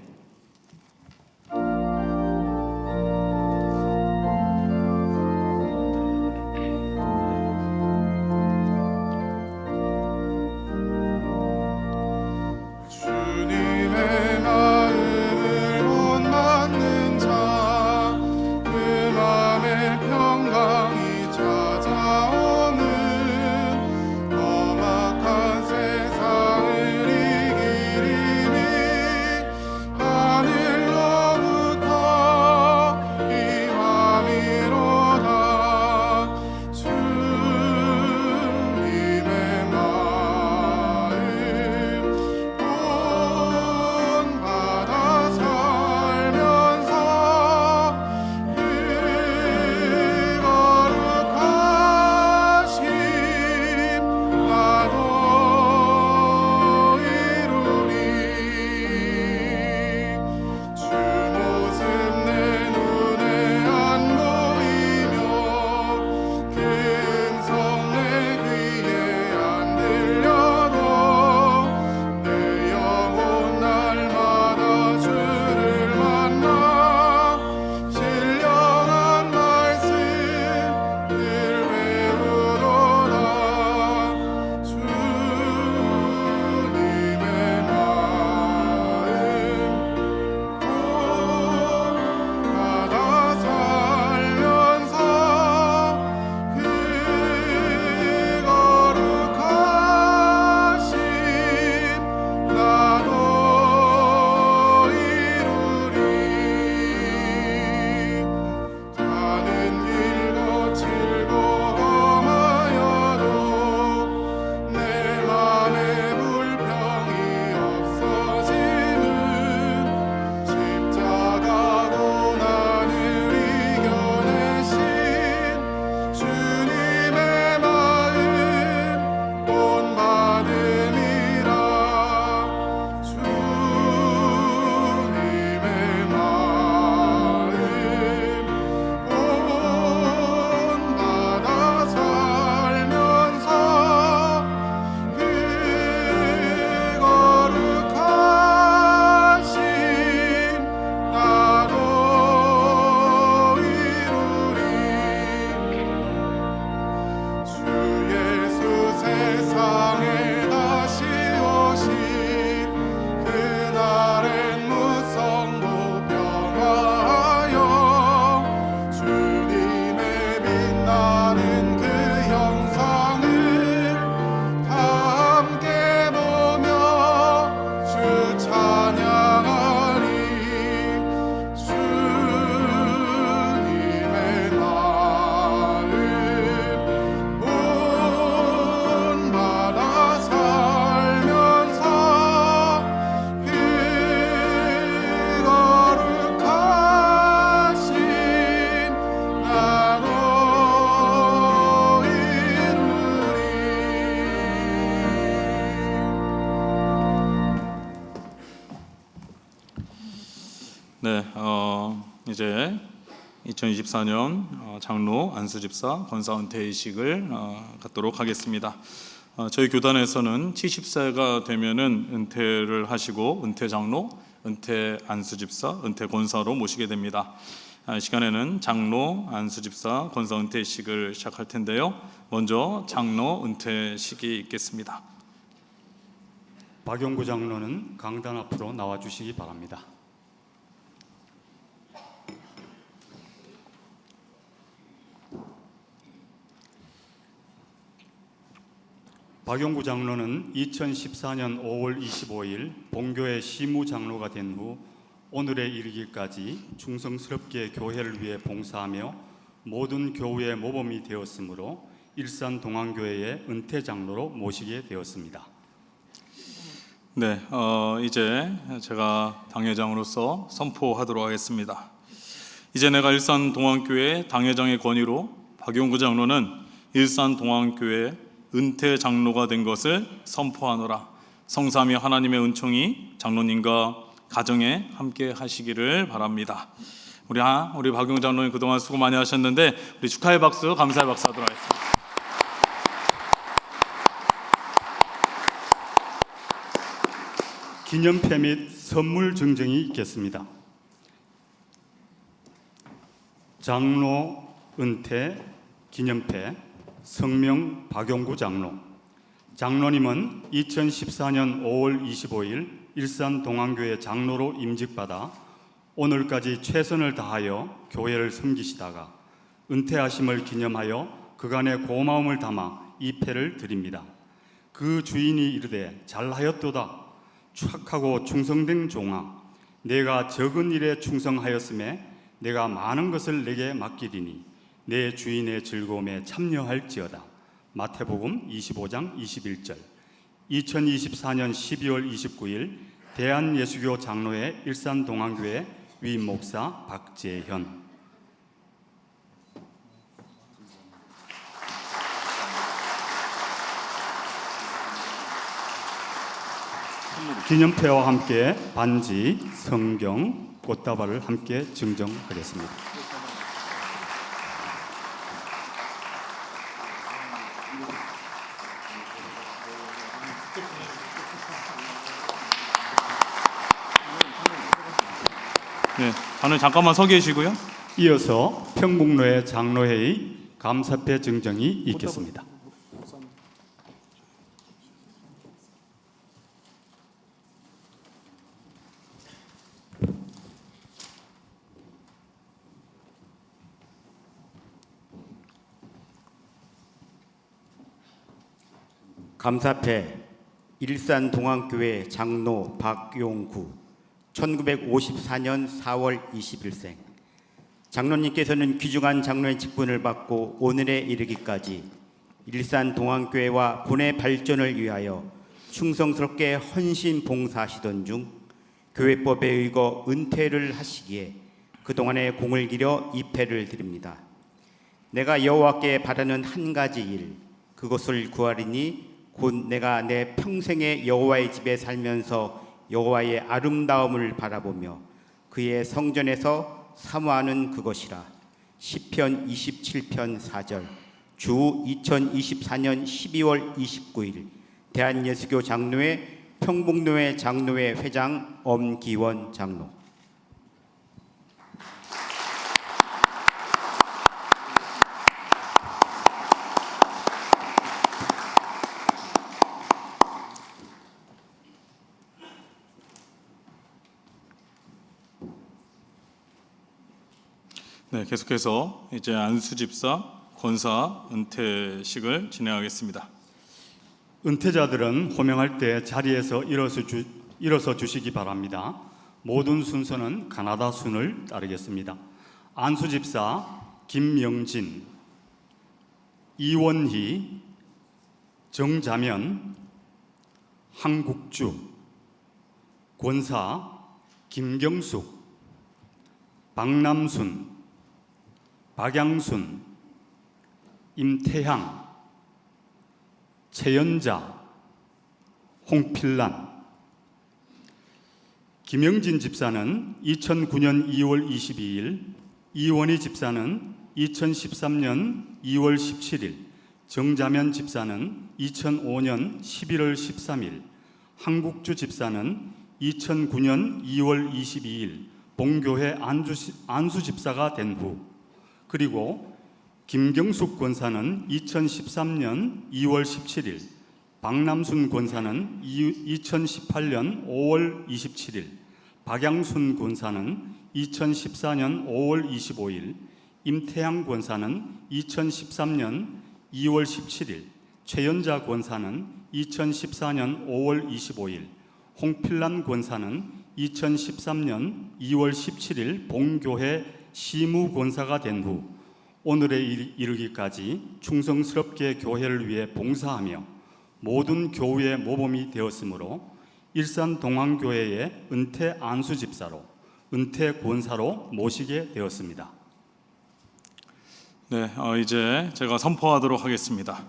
주님의 마음을 못 맞는 자, 그 맘에 평강이 찾아오는 험악한 세상을 이기리니 하늘로부터 임함이로다. 주님의 마음 본받아 살면서 그 거룩하심 나도 이루리. 주 모습 내 눈에 안 보이며 그 음성 내 귀에 안 들려도 내 영혼 날마다 주를 만나 신령한 말씀 늘 배우도다. 주님의 마음 본받아 살면서 그 거룩하심 나도 이루리. 가는 길 거칠고 험하여도 내 맘에 불평이 없어지는 십자가 고난을 이겨내신 주님의 마음 본받음이라. 주님의 마음 본받아 살면서 그 거룩하심 나도 이루리. 주 예수 세상에 다시 오신 그날엔 무성고 평화하여 주님의 빛나는 그 형상을 다 함께 보며 주 찬양하리. 주님의 마음 본받아 살면서 그 거룩하심 나도 이루리. 네, 이제 2024년 장로 안수집사 권사 은퇴의식을 갖도록 하겠습니다. 저희 교단에서는 70세가 되면은 은퇴를 하시고 은퇴 장로, 은퇴 안수집사, 은퇴 권사로 모시게 됩니다. 이 시간에는 장로, 안수집사, 권사 은퇴식을 시작할 텐데요. 먼저 장로 은퇴식이 있겠습니다. 박용구 장로는 강단 앞으로 나와 주시기 바랍니다. 박용구 장로는 2014년 5월 25일 본교회 시무장로가 된 후 오늘에 이르기까지 충성스럽게 교회를 위해 봉사하며 모든 교우의 모범이 되었으므로 일산 동안교회의 은퇴 장로로 모시게 되었습니다. 네, 이제 제가 당회장으로서 선포하도록 하겠습니다. 이제 내가 일산 동안교회 당회장의 권위로 박용구 장로는 일산 동안교회 은퇴 장로가 된 것을 선포하노라. 성삼위 하나님의 은총이 장로님과 가정에 함께 하시기를 바랍니다. 우리 박용구 장로님 그동안 수고 많이 하셨는데 우리 축하의 박수, 감사의 박수 하도록 하겠습니다. 기념패 및 선물 증정이 있겠습니다. 장로 은퇴 기념패 성명 박용구 장로. 장로님은 2014년 5월 25일 일산 동안교회 장로로 임직받아 오늘까지 최선을 다하여 교회를 섬기시다가 은퇴하심을 기념하여 그간의 고마움을 담아 이 패를 드립니다. 그 주인이 이르되 잘하였도다. 착하고 충성된 종아, 내가 적은 일에 충성하였음에 내가 많은 것을 내게 맡기리니 내 주인의 즐거움에 참여할지어다. 마태복음 25장 21절. 2024년 12월 29일 대한예수교 장로회 일산 동안교회 위임 목사 박재현. 기념패와 함께 반지, 성경, 꽃다발을 함께 증정하겠습니다. 네, 저는 잠깐만 서 계시고요. 이어서 평북로의 장로회의 감사패 증정이 있겠습니다. 감사패 일산 동안교회 장로 박용구 1954년 4월 20일생. 장로님께서는 귀중한 장로의 직분을 받고 오늘에 이르기까지 일산 동안교회와 본의 발전을 위하여 충성스럽게 헌신 봉사하시던 중 교회법에 의거 은퇴를 하시기에 그동안의 공을 기려 이 패를 드립니다. 내가 여호와께 바라는 한 가지 일, 그것을 구하리니 곧 내가 내 평생에 여호와의 집에 살면서 여호와의 아름다움을 바라보며 그의 성전에서 사모하는 그것이라. 시편 27편 4절. 주 2024년 12월 29일 대한예수교 장로회 평북로회 장로회 회장 엄기원 장로. 네, 계속해서 이제 안수집사, 권사 은퇴식을 진행하겠습니다. 은퇴자들은 호명할 때 자리에서 일어서 주시기 바랍니다. 모든 순서는 가나다 순을 따르겠습니다. 안수집사 김영진, 이원희, 정자면, 한국주, 권사 김경숙, 박남순, 박양순, 임태향, 최연자, 홍필란. 김영진 집사는 2009년 2월 22일, 이원희 집사는 2013년 2월 17일, 정자면 집사는 2005년 11월 13일, 한국주 집사는 2009년 2월 22일 본교회 안수 집사가 된 후, 그리고 김경숙 권사는 2013년 2월 17일, 박남순 권사는 2018년 5월 27일, 박양순 권사는 2014년 5월 25일, 임태양 권사는 2013년 2월 17일, 최연자 권사는 2014년 5월 25일, 홍필란 권사는 2013년 2월 17일 본교회 시무 권사가 된 후 오늘에 이르기까지 충성스럽게 교회를 위해 봉사하며 모든 교우의 모범이 되었으므로 일산 동안교회의 은퇴 안수 집사로, 은퇴 권사로 모시게 되었습니다. 네, 이제 제가 선포하도록 하겠습니다.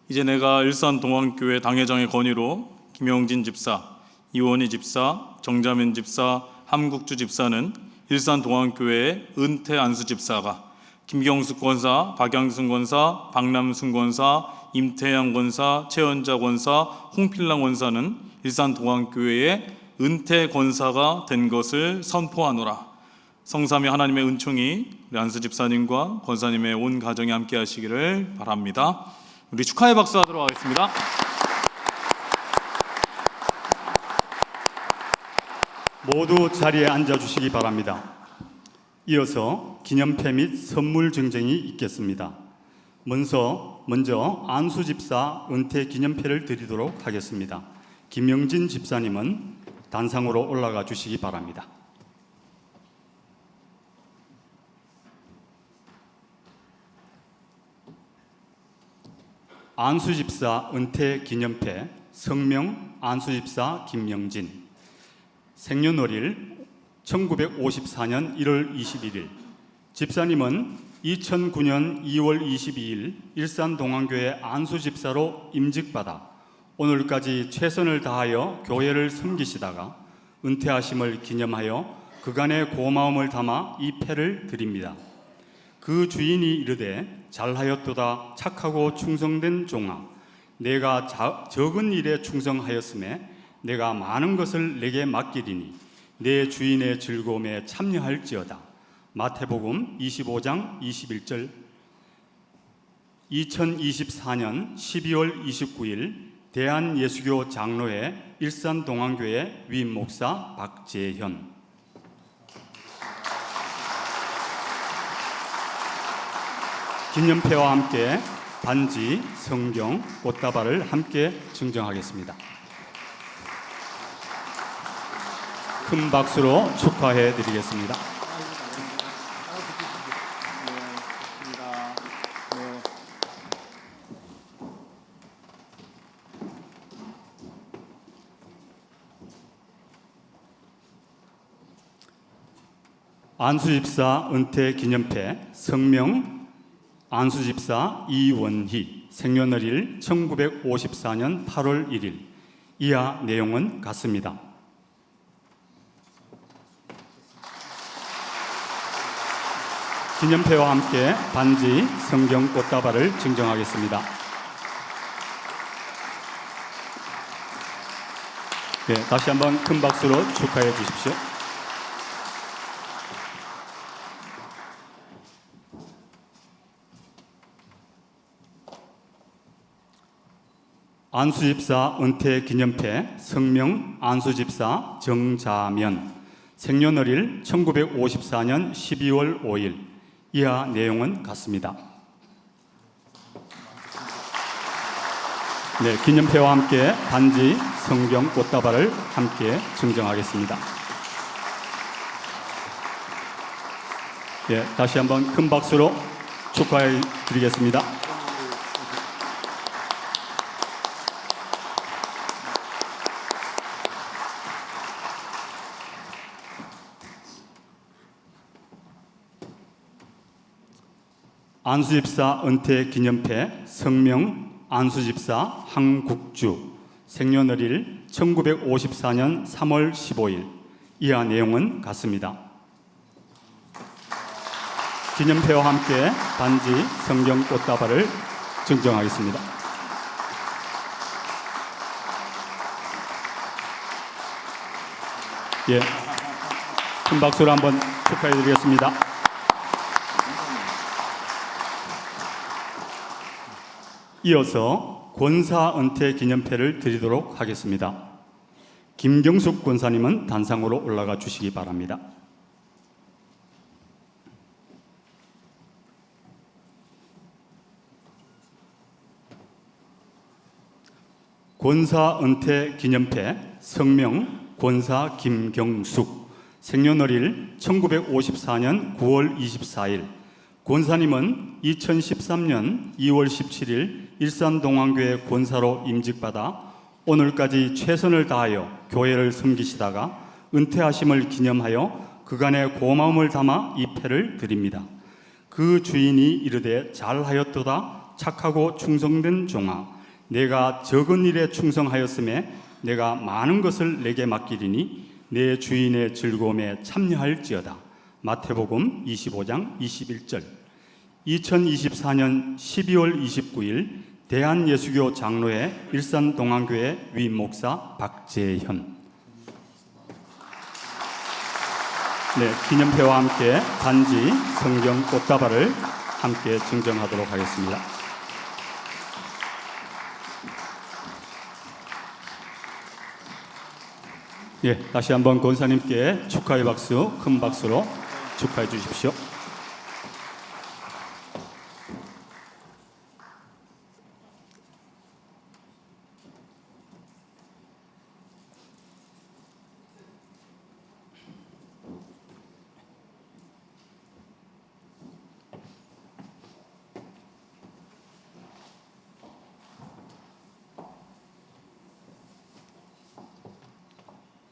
이제 내가 일산 동안교회 당회장의 건의로 김영진 집사, 이원희 집사, 정자민 집사, 함국주 집사는 일산 동안교회의 은퇴 안수 집사가, 김경숙 권사, 박양순 권사, 박남순 권사, 임태양 권사, 최연자 권사, 홍필랑 권사는 일산 동안교회의 은퇴 권사가 된 것을 선포하노라. 성삼위 하나님의 은총이 우리 안수 집사님과 권사님의 온 가정에 함께 하시기를 바랍니다. 우리 축하의 박수 하도록 하겠습니다. 모두 자리에 앉아주시기 바랍니다. 이어서 기념패 및 선물 증정이 있겠습니다. 먼저 안수 집사 은퇴 기념패를 드리도록 하겠습니다. 김영진 집사님은 단상으로 올라가 주시기 바랍니다. 안수 집사 은퇴 기념패 성명 안수 집사 김영진, 생년월일 1954년 1월 21일, 집사님은 2009년 2월 22일 일산 동안교회 안수 집사로 임직받아 오늘까지 최선을 다하여 교회를 섬기시다가 은퇴하심을 기념하여 그간의 고마움을 담아 이 패를 드립니다. 그 주인이 이르되 잘하였도다 착하고 충성된 종아, 내가 적은 일에 충성하였음에 내가 많은 것을 내게 맡기리니 내 주인의 즐거움에 참여할지어다. 마태복음 25장 21절. 2024년 12월 29일 대한예수교 장로회 일산 동안교회 위임 목사 박재현. 기념패와 함께 반지, 성경, 꽃다발을 함께 증정하겠습니다. 큰 박수로 축하해 드리겠습니다. 안수집사 은퇴 기념패 성명 안수집사 이원희, 생년월일 1954년 8월 1일. 이하 내용은 같습니다. 기념패와 함께 반지, 성경, 꽃다발을 증정하겠습니다. 네, 다시 한번 큰 박수로 축하해 주십시오. 안수집사 은퇴 기념패 성명 안수집사 정자면, 생년월일 1954년 12월 5일. 이하 내용은 같습니다. 네, 기념패와 함께 반지, 성경, 꽃다발을 함께 증정하겠습니다. 네, 다시 한번 큰 박수로 축하해 드리겠습니다. 안수집사 은퇴 기념패 성명 안수집사 한국주, 생년월일 1954년 3월 15일. 이하 내용은 같습니다. 기념패와 함께 반지, 성경, 꽃다발을 증정하겠습니다. 예, 큰 박수로 한번 축하해 드리겠습니다. 이어서 권사 은퇴 기념패를 드리도록 하겠습니다. 김경숙 권사님은 단상으로 올라가 주시기 바랍니다. 권사 은퇴 기념패 성명 권사 김경숙 생년월일 1954년 9월 24일 권사님은 2013년 2월 17일 일산동안교회 권사로 임직받아 오늘까지 최선을 다하여 교회를 섬기시다가 은퇴하심을 기념하여 그간의 고마움을 담아 이 패를 드립니다. 그 주인이 이르되 잘하였도다 착하고 충성된 종아 내가 적은 일에 충성하였음에 내가 많은 것을 내게 맡기리니 내 주인의 즐거움에 참여할지어다. 마태복음 25장 21절. 2024년 12월 29일 대한예수교 장로회 일산동안교회 위임목사 박재현. 네, 기념패와 함께 반지, 성경, 꽃다발을 함께 증정하도록 하겠습니다. 예, 다시 한번 권사님께 축하의 박수, 큰 박수로 축하해 주십시오.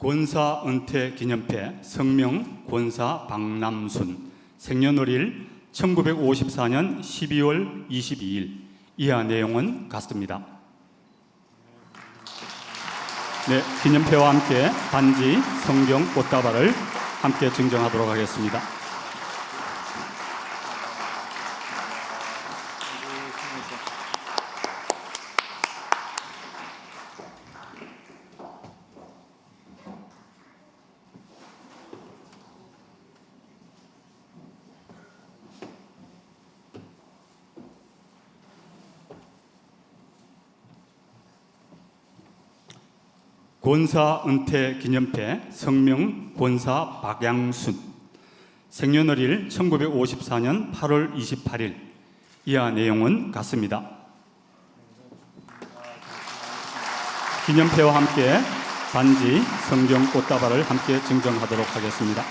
권사 은퇴 기념패 성명 권사 박남순 생년월일 1954년 12월 22일 이하 내용은 같습니다. 네, 기념패와 함께 반지, 성경, 꽃다발을 함께 증정하도록 하겠습니다. 권사 은퇴 기념패 성명 권사 박양순 생년월일 1954년 8월 28일 이하 내용은 같습니다. 기념패와 함께 반지, 성경, 꽃다발을 함께 증정하도록 하겠습니다.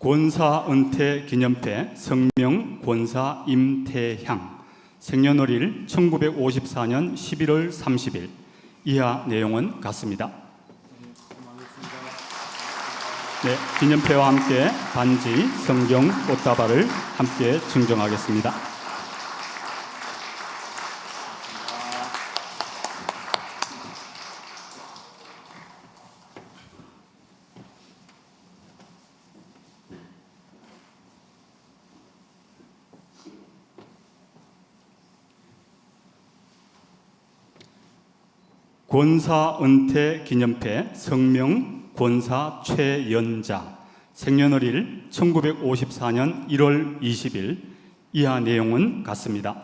권사 은퇴 기념패 성명 권사 임태향 생년월일 1954년 11월 30일 이하 내용은 같습니다. 네, 기념패와 함께 반지, 성경, 꽃다발을 함께 증정하겠습니다. 권사 은퇴 기념패 성명 권사 최연자 생년월일 1954년 1월 20일 이하 내용은 같습니다.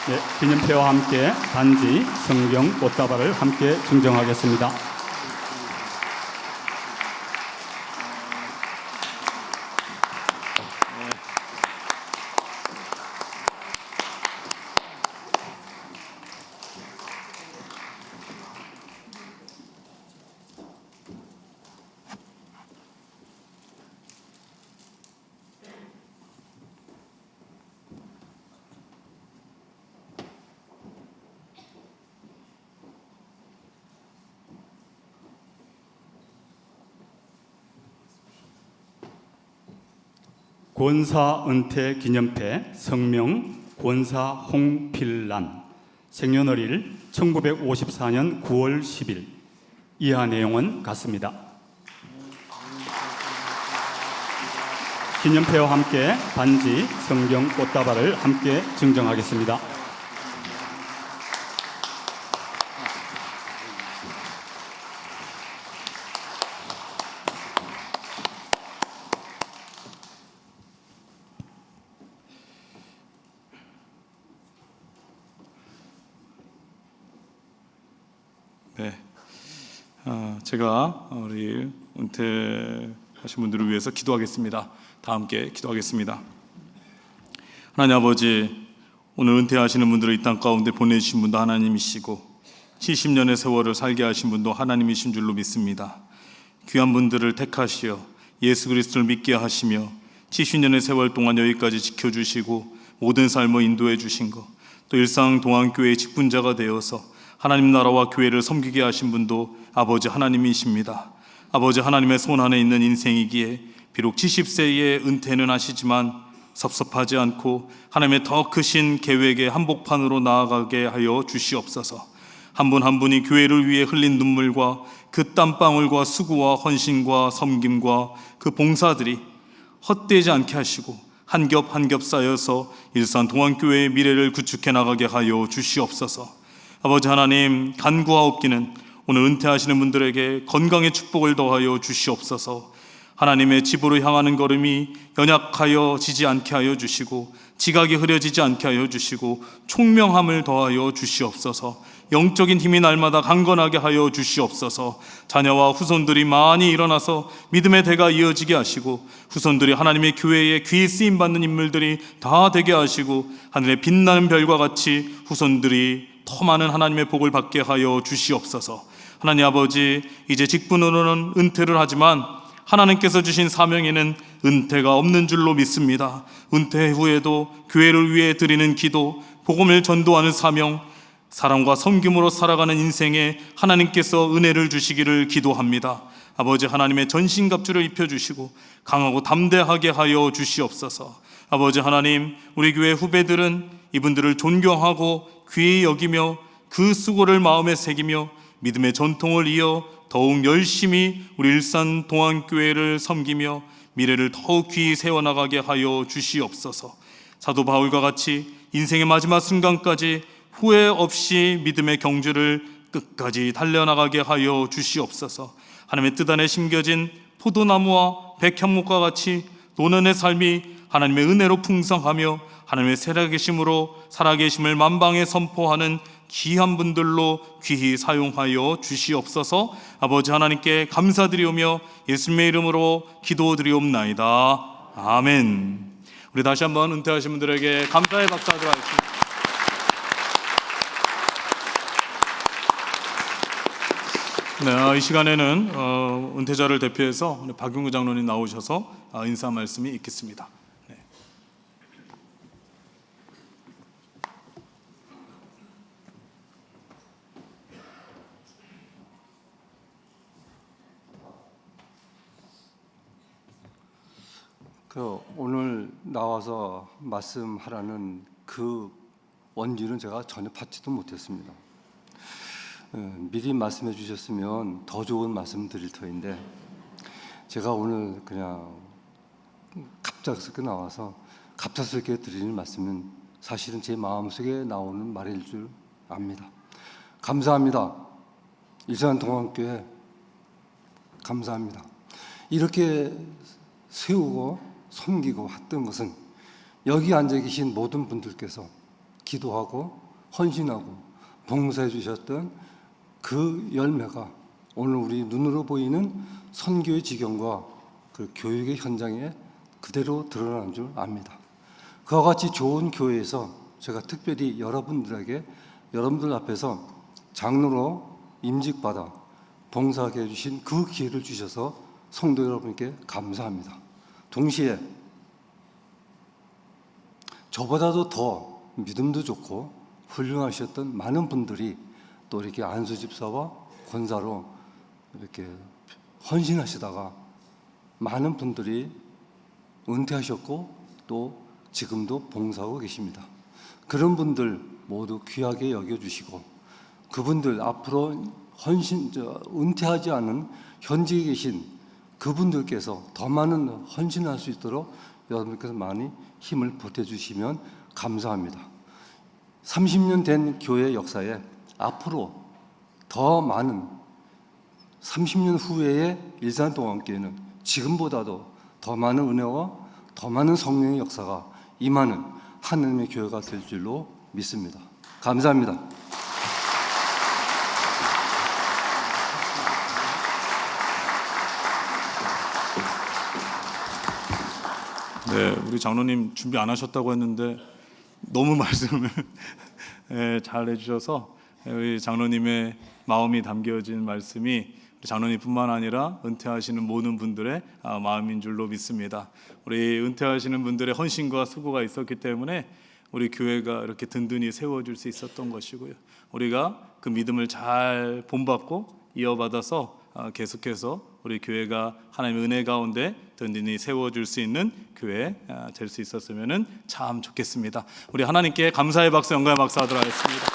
네, 기념패와 함께 반지, 성경, 꽃다발을 함께 증정하겠습니다. 권사 은퇴 기념패 성명 권사 홍필란 생년월일 1954년 9월 10일 이하 내용은 같습니다. 기념패와 함께 반지, 성경, 꽃다발을 함께 증정하겠습니다. 네, 제가 우리 은퇴하신 분들을 위해서 기도하겠습니다. 다 함께 기도하겠습니다. 하나님 아버지, 오늘 은퇴하시는 분들을 이 땅 가운데 보내주신 분도 하나님이시고 70년의 세월을 살게 하신 분도 하나님이신 줄로 믿습니다. 귀한 분들을 택하시어 예수 그리스도를 믿게 하시며 70년의 세월 동안 여기까지 지켜주시고 모든 삶을 인도해 주신 것, 또 일상동안교회의 직분자가 되어서 하나님 나라와 교회를 섬기게 하신 분도 아버지 하나님이십니다. 아버지 하나님의 손 안에 있는 인생이기에 비록 70세에 은퇴는 하시지만 섭섭하지 않고 하나님의 더 크신 계획의 한복판으로 나아가게 하여 주시옵소서. 한 분 한 분이 교회를 위해 흘린 눈물과 그 땀방울과 수고와 헌신과 섬김과 그 봉사들이 헛되지 않게 하시고 한 겹 한 겹 쌓여서 일산동안교회의 미래를 구축해 나가게 하여 주시옵소서. 아버지 하나님, 간구하옵기는 오늘 은퇴하시는 분들에게 건강의 축복을 더하여 주시옵소서. 하나님의 집으로 향하는 걸음이 연약하여 지지 않게 하여 주시고 지각이 흐려지지 않게 하여 주시고 총명함을 더하여 주시옵소서. 영적인 힘이 날마다 강건하게 하여 주시옵소서. 자녀와 후손들이 많이 일어나서 믿음의 대가 이어지게 하시고 후손들이 하나님의 교회에 귀히 쓰임받는 인물들이 다 되게 하시고 하늘의 빛나는 별과 같이 후손들이 더 많은 하나님의 복을 받게 하여 주시옵소서. 하나님 아버지, 이제 직분으로는 은퇴를 하지만 하나님께서 주신 사명에는 은퇴가 없는 줄로 믿습니다. 은퇴 후에도 교회를 위해 드리는 기도, 복음을 전도하는 사명, 사랑과 섬김으로 살아가는 인생에 하나님께서 은혜를 주시기를 기도합니다. 아버지 하나님의 전신갑주를 입혀주시고 강하고 담대하게 하여 주시옵소서. 아버지 하나님, 우리 교회 후배들은 이분들을 존경하고 귀히 여기며 그 수고를 마음에 새기며 믿음의 전통을 이어 더욱 열심히 우리 일산동안교회를 섬기며 미래를 더욱 귀히 세워나가게 하여 주시옵소서. 사도 바울과 같이 인생의 마지막 순간까지 후회 없이 믿음의 경주를 끝까지 달려나가게 하여 주시옵소서. 하나님의 뜻 안에 심겨진 포도나무와 백향목과 같이 노년의 삶이 하나님의 은혜로 풍성하며 하나님의 살아계심을 만방에 선포하는 귀한 분들로 귀히 사용하여 주시옵소서. 아버지 하나님께 감사드리오며 예수님의 이름으로 기도드리옵나이다. 아멘. 우리 다시 한번 은퇴하신 분들에게 감사의 박수 하도록 하겠습니다. 네, 이 시간에는 은퇴자를 대표해서 박용구 장로님 나오셔서 인사 말씀이 있겠습니다. 네. 오늘 나와서 말씀하라는 그 원리는 제가 전혀 받지도 못했습니다. 미리 말씀해 주셨으면 더 좋은 말씀 드릴 터인데 제가 오늘 그냥 갑작스럽게 나와서 갑작스럽게 드리는 말씀은 사실은 제 마음속에 나오는 말일 줄 압니다. 감사합니다. 일산동안교회 감사합니다. 이렇게 세우고 섬기고 했던 것은 여기 앉아 계신 모든 분들께서 기도하고 헌신하고 봉사해 주셨던 그 열매가 오늘 우리 눈으로 보이는 선교의 지경과 그 교육의 현장에 그대로 드러나는 줄 압니다. 그와 같이 좋은 교회에서 제가 특별히 여러분들 앞에서 장로로 임직받아 봉사하게 해주신 그 기회를 주셔서 성도 여러분께 감사합니다. 동시에 저보다도 더 믿음도 좋고 훌륭하셨던 많은 분들이 또 이렇게 안수집사와 권사로 이렇게 헌신하시다가 많은 분들이 은퇴하셨고 또 지금도 봉사하고 계십니다. 그런 분들 모두 귀하게 여겨주시고 그분들 앞으로 은퇴하지 않은 현직에 계신 그분들께서 더 많은 헌신할 수 있도록 여러분께서 많이 힘을 보태주시면 감사합니다. 30년 된 교회 역사에 앞으로 더 많은 30년 후에의 일산동안교회는 지금보다도 더 많은 은혜와 더 많은 성령의 역사가 임하는 하나님의 교회가 될 줄로 믿습니다. 감사합니다. 네, 우리 장로님 준비 안 하셨다고 했는데 너무 말씀을 잘 해주셔서 우리 장로님의 마음이 담겨진 말씀이 장로님뿐만 아니라 은퇴하시는 모든 분들의 마음인 줄로 믿습니다. 우리 은퇴하시는 분들의 헌신과 수고가 있었기 때문에 우리 교회가 이렇게 든든히 세워줄 수 있었던 것이고요. 우리가 그 믿음을 잘 본받고 이어받아서 계속해서 우리 교회가 하나님의 은혜 가운데 든든히 세워줄 수 있는 교회 될 수 있었으면 참 좋겠습니다. 우리 하나님께 감사의 박수, 영광의 박수 하도록 하겠습니다.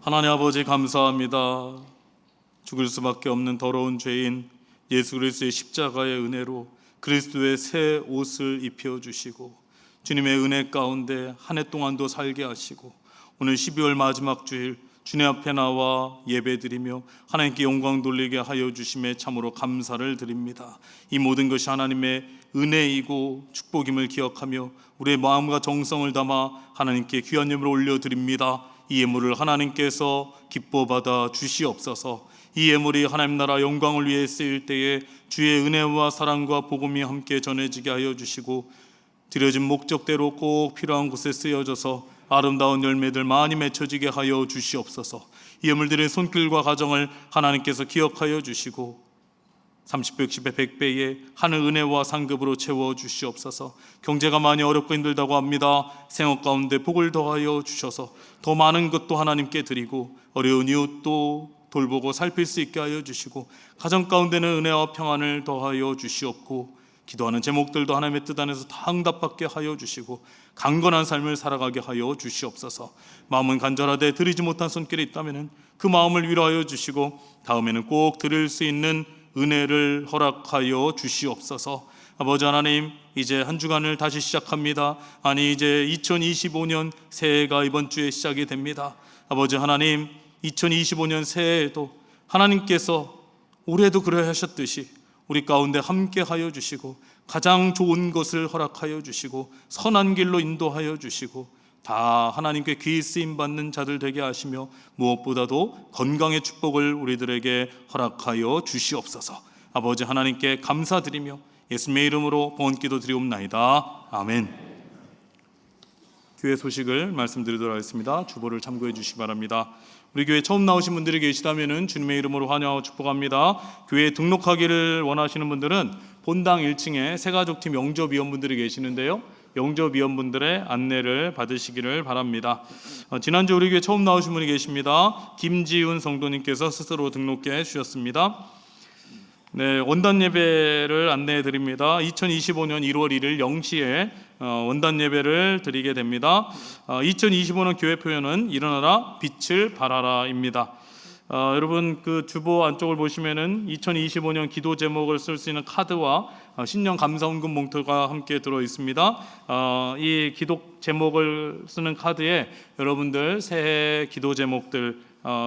하나님 아버지 감사합니다. 죽을 수밖에 없는 더러운 죄인 예수 그리스도의 십자가의 은혜로 그리스도의 새 옷을 입혀주시고 주님의 은혜 가운데 한 해 동안도 살게 하시고 오늘 12월 마지막 주일 주님 앞에 나와 예배드리며 하나님께 영광 돌리게 하여 주심에 참으로 감사를 드립니다. 이 모든 것이 하나님의 은혜이고 축복임을 기억하며 우리의 마음과 정성을 담아 하나님께 귀한 예물을 올려드립니다. 이 예물을 하나님께서 기뻐 받아 주시옵소서. 이 예물이 하나님 나라 영광을 위해 쓰일 때에 주의 은혜와 사랑과 복음이 함께 전해지게 하여 주시고 드려진 목적대로 꼭 필요한 곳에 쓰여져서 아름다운 열매들 많이 맺혀지게 하여 주시옵소서. 이 예물들의 손길과 가정을 하나님께서 기억하여 주시고 30배, 60배, 100배의 하늘 은혜와 상급으로 채워 주시옵소서. 경제가 많이 어렵고 힘들다고 합니다. 생업 가운데 복을 더하여 주셔서 더 많은 것도 하나님께 드리고 어려운 이웃도 돌보고 살필 수 있게 하여 주시고 가정 가운데는 은혜와 평안을 더하여 주시옵고 기도하는 제목들도 하나님의 뜻 안에서 다 응답받게 하여 주시고 강건한 삶을 살아가게 하여 주시옵소서. 마음은 간절하되 드리지 못한 손길이 있다면 그 마음을 위로하여 주시고 다음에는 꼭 드릴 수 있는 은혜를 허락하여 주시옵소서. 아버지 하나님, 이제 한 주간을 다시 시작합니다. 아니 이제 2025년 새해가 이번 주에 시작이 됩니다. 아버지 하나님, 2025년 새해에도 하나님께서 올해도 그래 하셨듯이 우리 가운데 함께 하여 주시고 가장 좋은 것을 허락하여 주시고 선한 길로 인도하여 주시고 다 하나님께 귀 쓰임 받는 자들 되게 하시며 무엇보다도 건강의 축복을 우리들에게 허락하여 주시옵소서. 아버지 하나님께 감사드리며 예수님의 이름으로 봉헌기도 드리옵나이다. 아멘. 교회 소식을 말씀드리도록 하겠습니다. 주보를 참고해 주시기 바랍니다. 우리 교회 처음 나오신 분들이 계시다면 주님의 이름으로 환영하고 축복합니다. 교회에 등록하기를 원하시는 분들은 본당 1층에 새가족팀 영접위원분들이 계시는데요, 영접위원분들의 안내를 받으시기를 바랍니다. 지난주 우리 교회 처음 나오신 분이 계십니다. 김지훈 성도님께서 스스로 등록해 주셨습니다. 네, 원단 예배를 안내해 드립니다. 2025년 1월 1일 0시에 원단 예배를 드리게 됩니다. 2025년 교회 표현은 일어나라 빛을 발하라입니다. 여러분 그 주보 안쪽을 보시면은 2025년 기도 제목을 쓸 수 있는 카드와 신년 감사헌금 봉투가 함께 들어 있습니다. 이 기도 제목을 쓰는 카드에 여러분들 새해 기도 제목들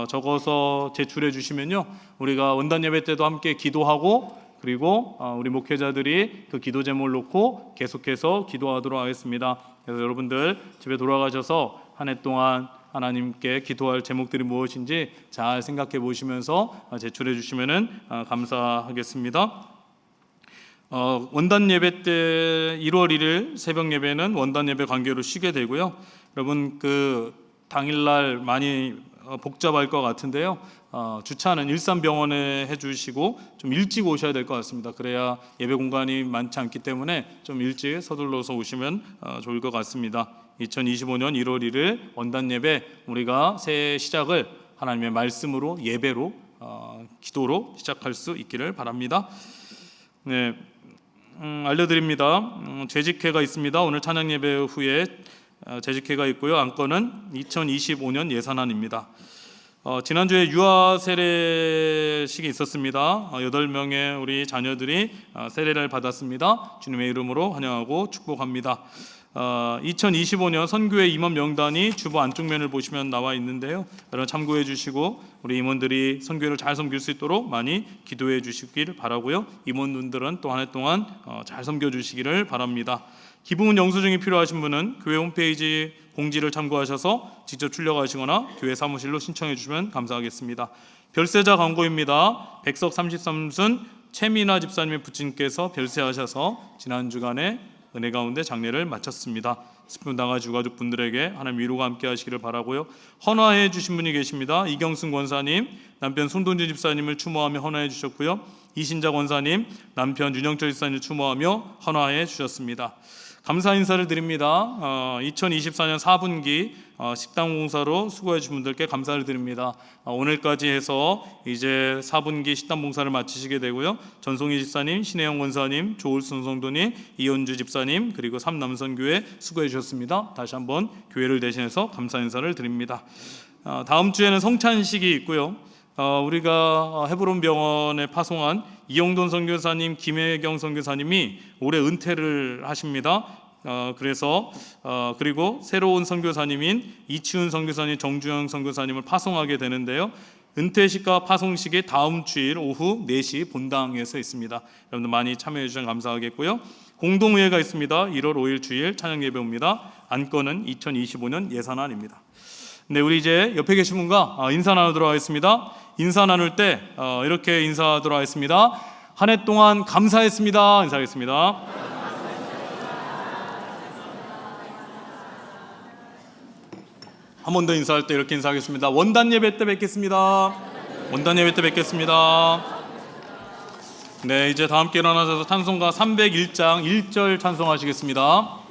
적어서 제출해 주시면요, 우리가 원단 예배 때도 함께 기도하고 그리고 우리 목회자들이 그 기도 제목을 놓고 계속해서 기도하도록 하겠습니다. 그래서 여러분들 집에 돌아가셔서 한 해 동안 하나님께 기도할 제목들이 무엇인지 잘 생각해 보시면서 제출해 주시면은 감사하겠습니다. 원단 예배 때 1월 1일 새벽 예배는 원단 예배 관계로 쉬게 되고요. 여러분 그 당일날 많이 복잡할 것 같은데요. 주차는 일산병원에 해주시고 좀 일찍 오셔야 될 것 같습니다. 그래야 예배 공간이 많지 않기 때문에 좀 일찍 서둘러서 오시면 좋을 것 같습니다. 2025년 1월 1일 원단 예배, 우리가 새해 시작을 하나님의 말씀으로, 예배로, 기도로 시작할 수 있기를 바랍니다. 네, 알려드립니다. 재직회가 있습니다. 오늘 찬양 예배 후에 재직회가 있고요. 안건은 2025년 예산안입니다. 지난주에 유아 세례식이 있었습니다. 8명의 우리 자녀들이 세례를 받았습니다. 주님의 이름으로 환영하고 축복합니다. 2025년 선교회 임원 명단이 주보 안쪽 면을 보시면 나와 있는데요. 여러분 참고해 주시고 우리 임원들이 선교회를 잘 섬길 수 있도록 많이 기도해 주시길 바라고요. 임원분들은 또 한 해 동안 잘 섬겨 주시기를 바랍니다. 기부문 영수증이 필요하신 분은 교회 홈페이지 공지를 참고하셔서 직접 출력하시거나 교회 사무실로 신청해 주시면 감사하겠습니다. 별세자 광고입니다. 백석 33순 최민아 집사님의 부친께서 별세하셔서 지난 주간에 은혜 가운데 장례를 마쳤습니다. 슬픔 당하신 유가족분들에게 하나님 위로가 함께 하시기를 바라고요. 헌화해 주신 분이 계십니다. 이경순 권사님, 남편 손동진 집사님을 추모하며 헌화해 주셨고요. 이신자 권사님, 남편 윤영철 집사님을 추모하며 헌화해 주셨습니다. 감사 인사를 드립니다. 2024년 4분기 식당 봉사로 수고해 주신 분들께 감사를 드립니다. 오늘까지 해서 이제 4분기 식당 봉사를 마치시게 되고요. 전송희 집사님, 신혜영 권사님, 조울순 성도님, 이현주 집사님, 그리고 삼남선교회 수고해 주셨습니다. 다시 한번 교회를 대신해서 감사 인사를 드립니다. 다음 주에는 성찬식이 있고요. 우리가 헤브론 병원에 파송한 이용돈 선교사님, 김혜경 선교사님이 올해 은퇴를 하십니다. 그래서 그리고 새로운 선교사님인 이치훈 선교사님, 정주영 선교사님을 파송하게 되는데요. 은퇴식과 파송식이 다음 주일 오후 4시 본당에서 있습니다. 여러분들 많이 참여해 주시면 감사하겠고요. 공동의회가 있습니다. 1월 5일 주일 찬양 예배입니다. 안건은 2025년 예산안입니다. 네, 우리 이제 옆에 계신 분과 인사 나누도록 하겠습니다. 인사 나눌 때 이렇게 인사하도록 하겠습니다. 한 해 동안 감사했습니다. 인사하겠습니다. 한 번 더 인사할 때 이렇게 인사하겠습니다. 원단 예배 때 뵙겠습니다. 원단 예배 때 뵙겠습니다. 네, 이제 다 함께 일어나셔서 찬송가 301장 1절 찬송하시겠습니다.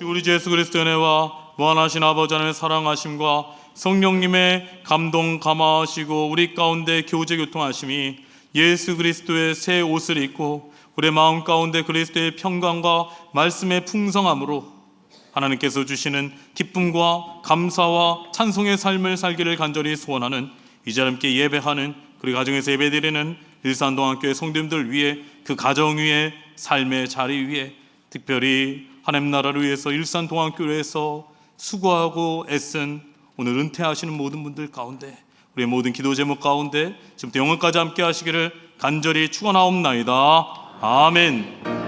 우리 주 예수 그리스도의 은혜와 무한하신 아버지 하나님의 사랑하심과 성령님의 감동 감화하시고 우리 가운데 교제 교통하심이 예수 그리스도의 새 옷을 입고 우리의 마음 가운데 그리스도의 평강과 말씀의 풍성함으로 하나님께서 주시는 기쁨과 감사와 찬송의 삶을 살기를 간절히 소원하는 이제 함께 예배하는 그리고 가정에서 예배드리는 일산동안교회 성도님들 위해 그 가정 위에 삶의 자리 위에 특별히 하나님 나라를 위해서 일산동안교회에서 수고하고 애쓴 오늘 은퇴하시는 모든 분들 가운데 우리의 모든 기도 제목 가운데 지금부터 영원까지 함께 하시기를 간절히 축원하옵나이다. 아멘.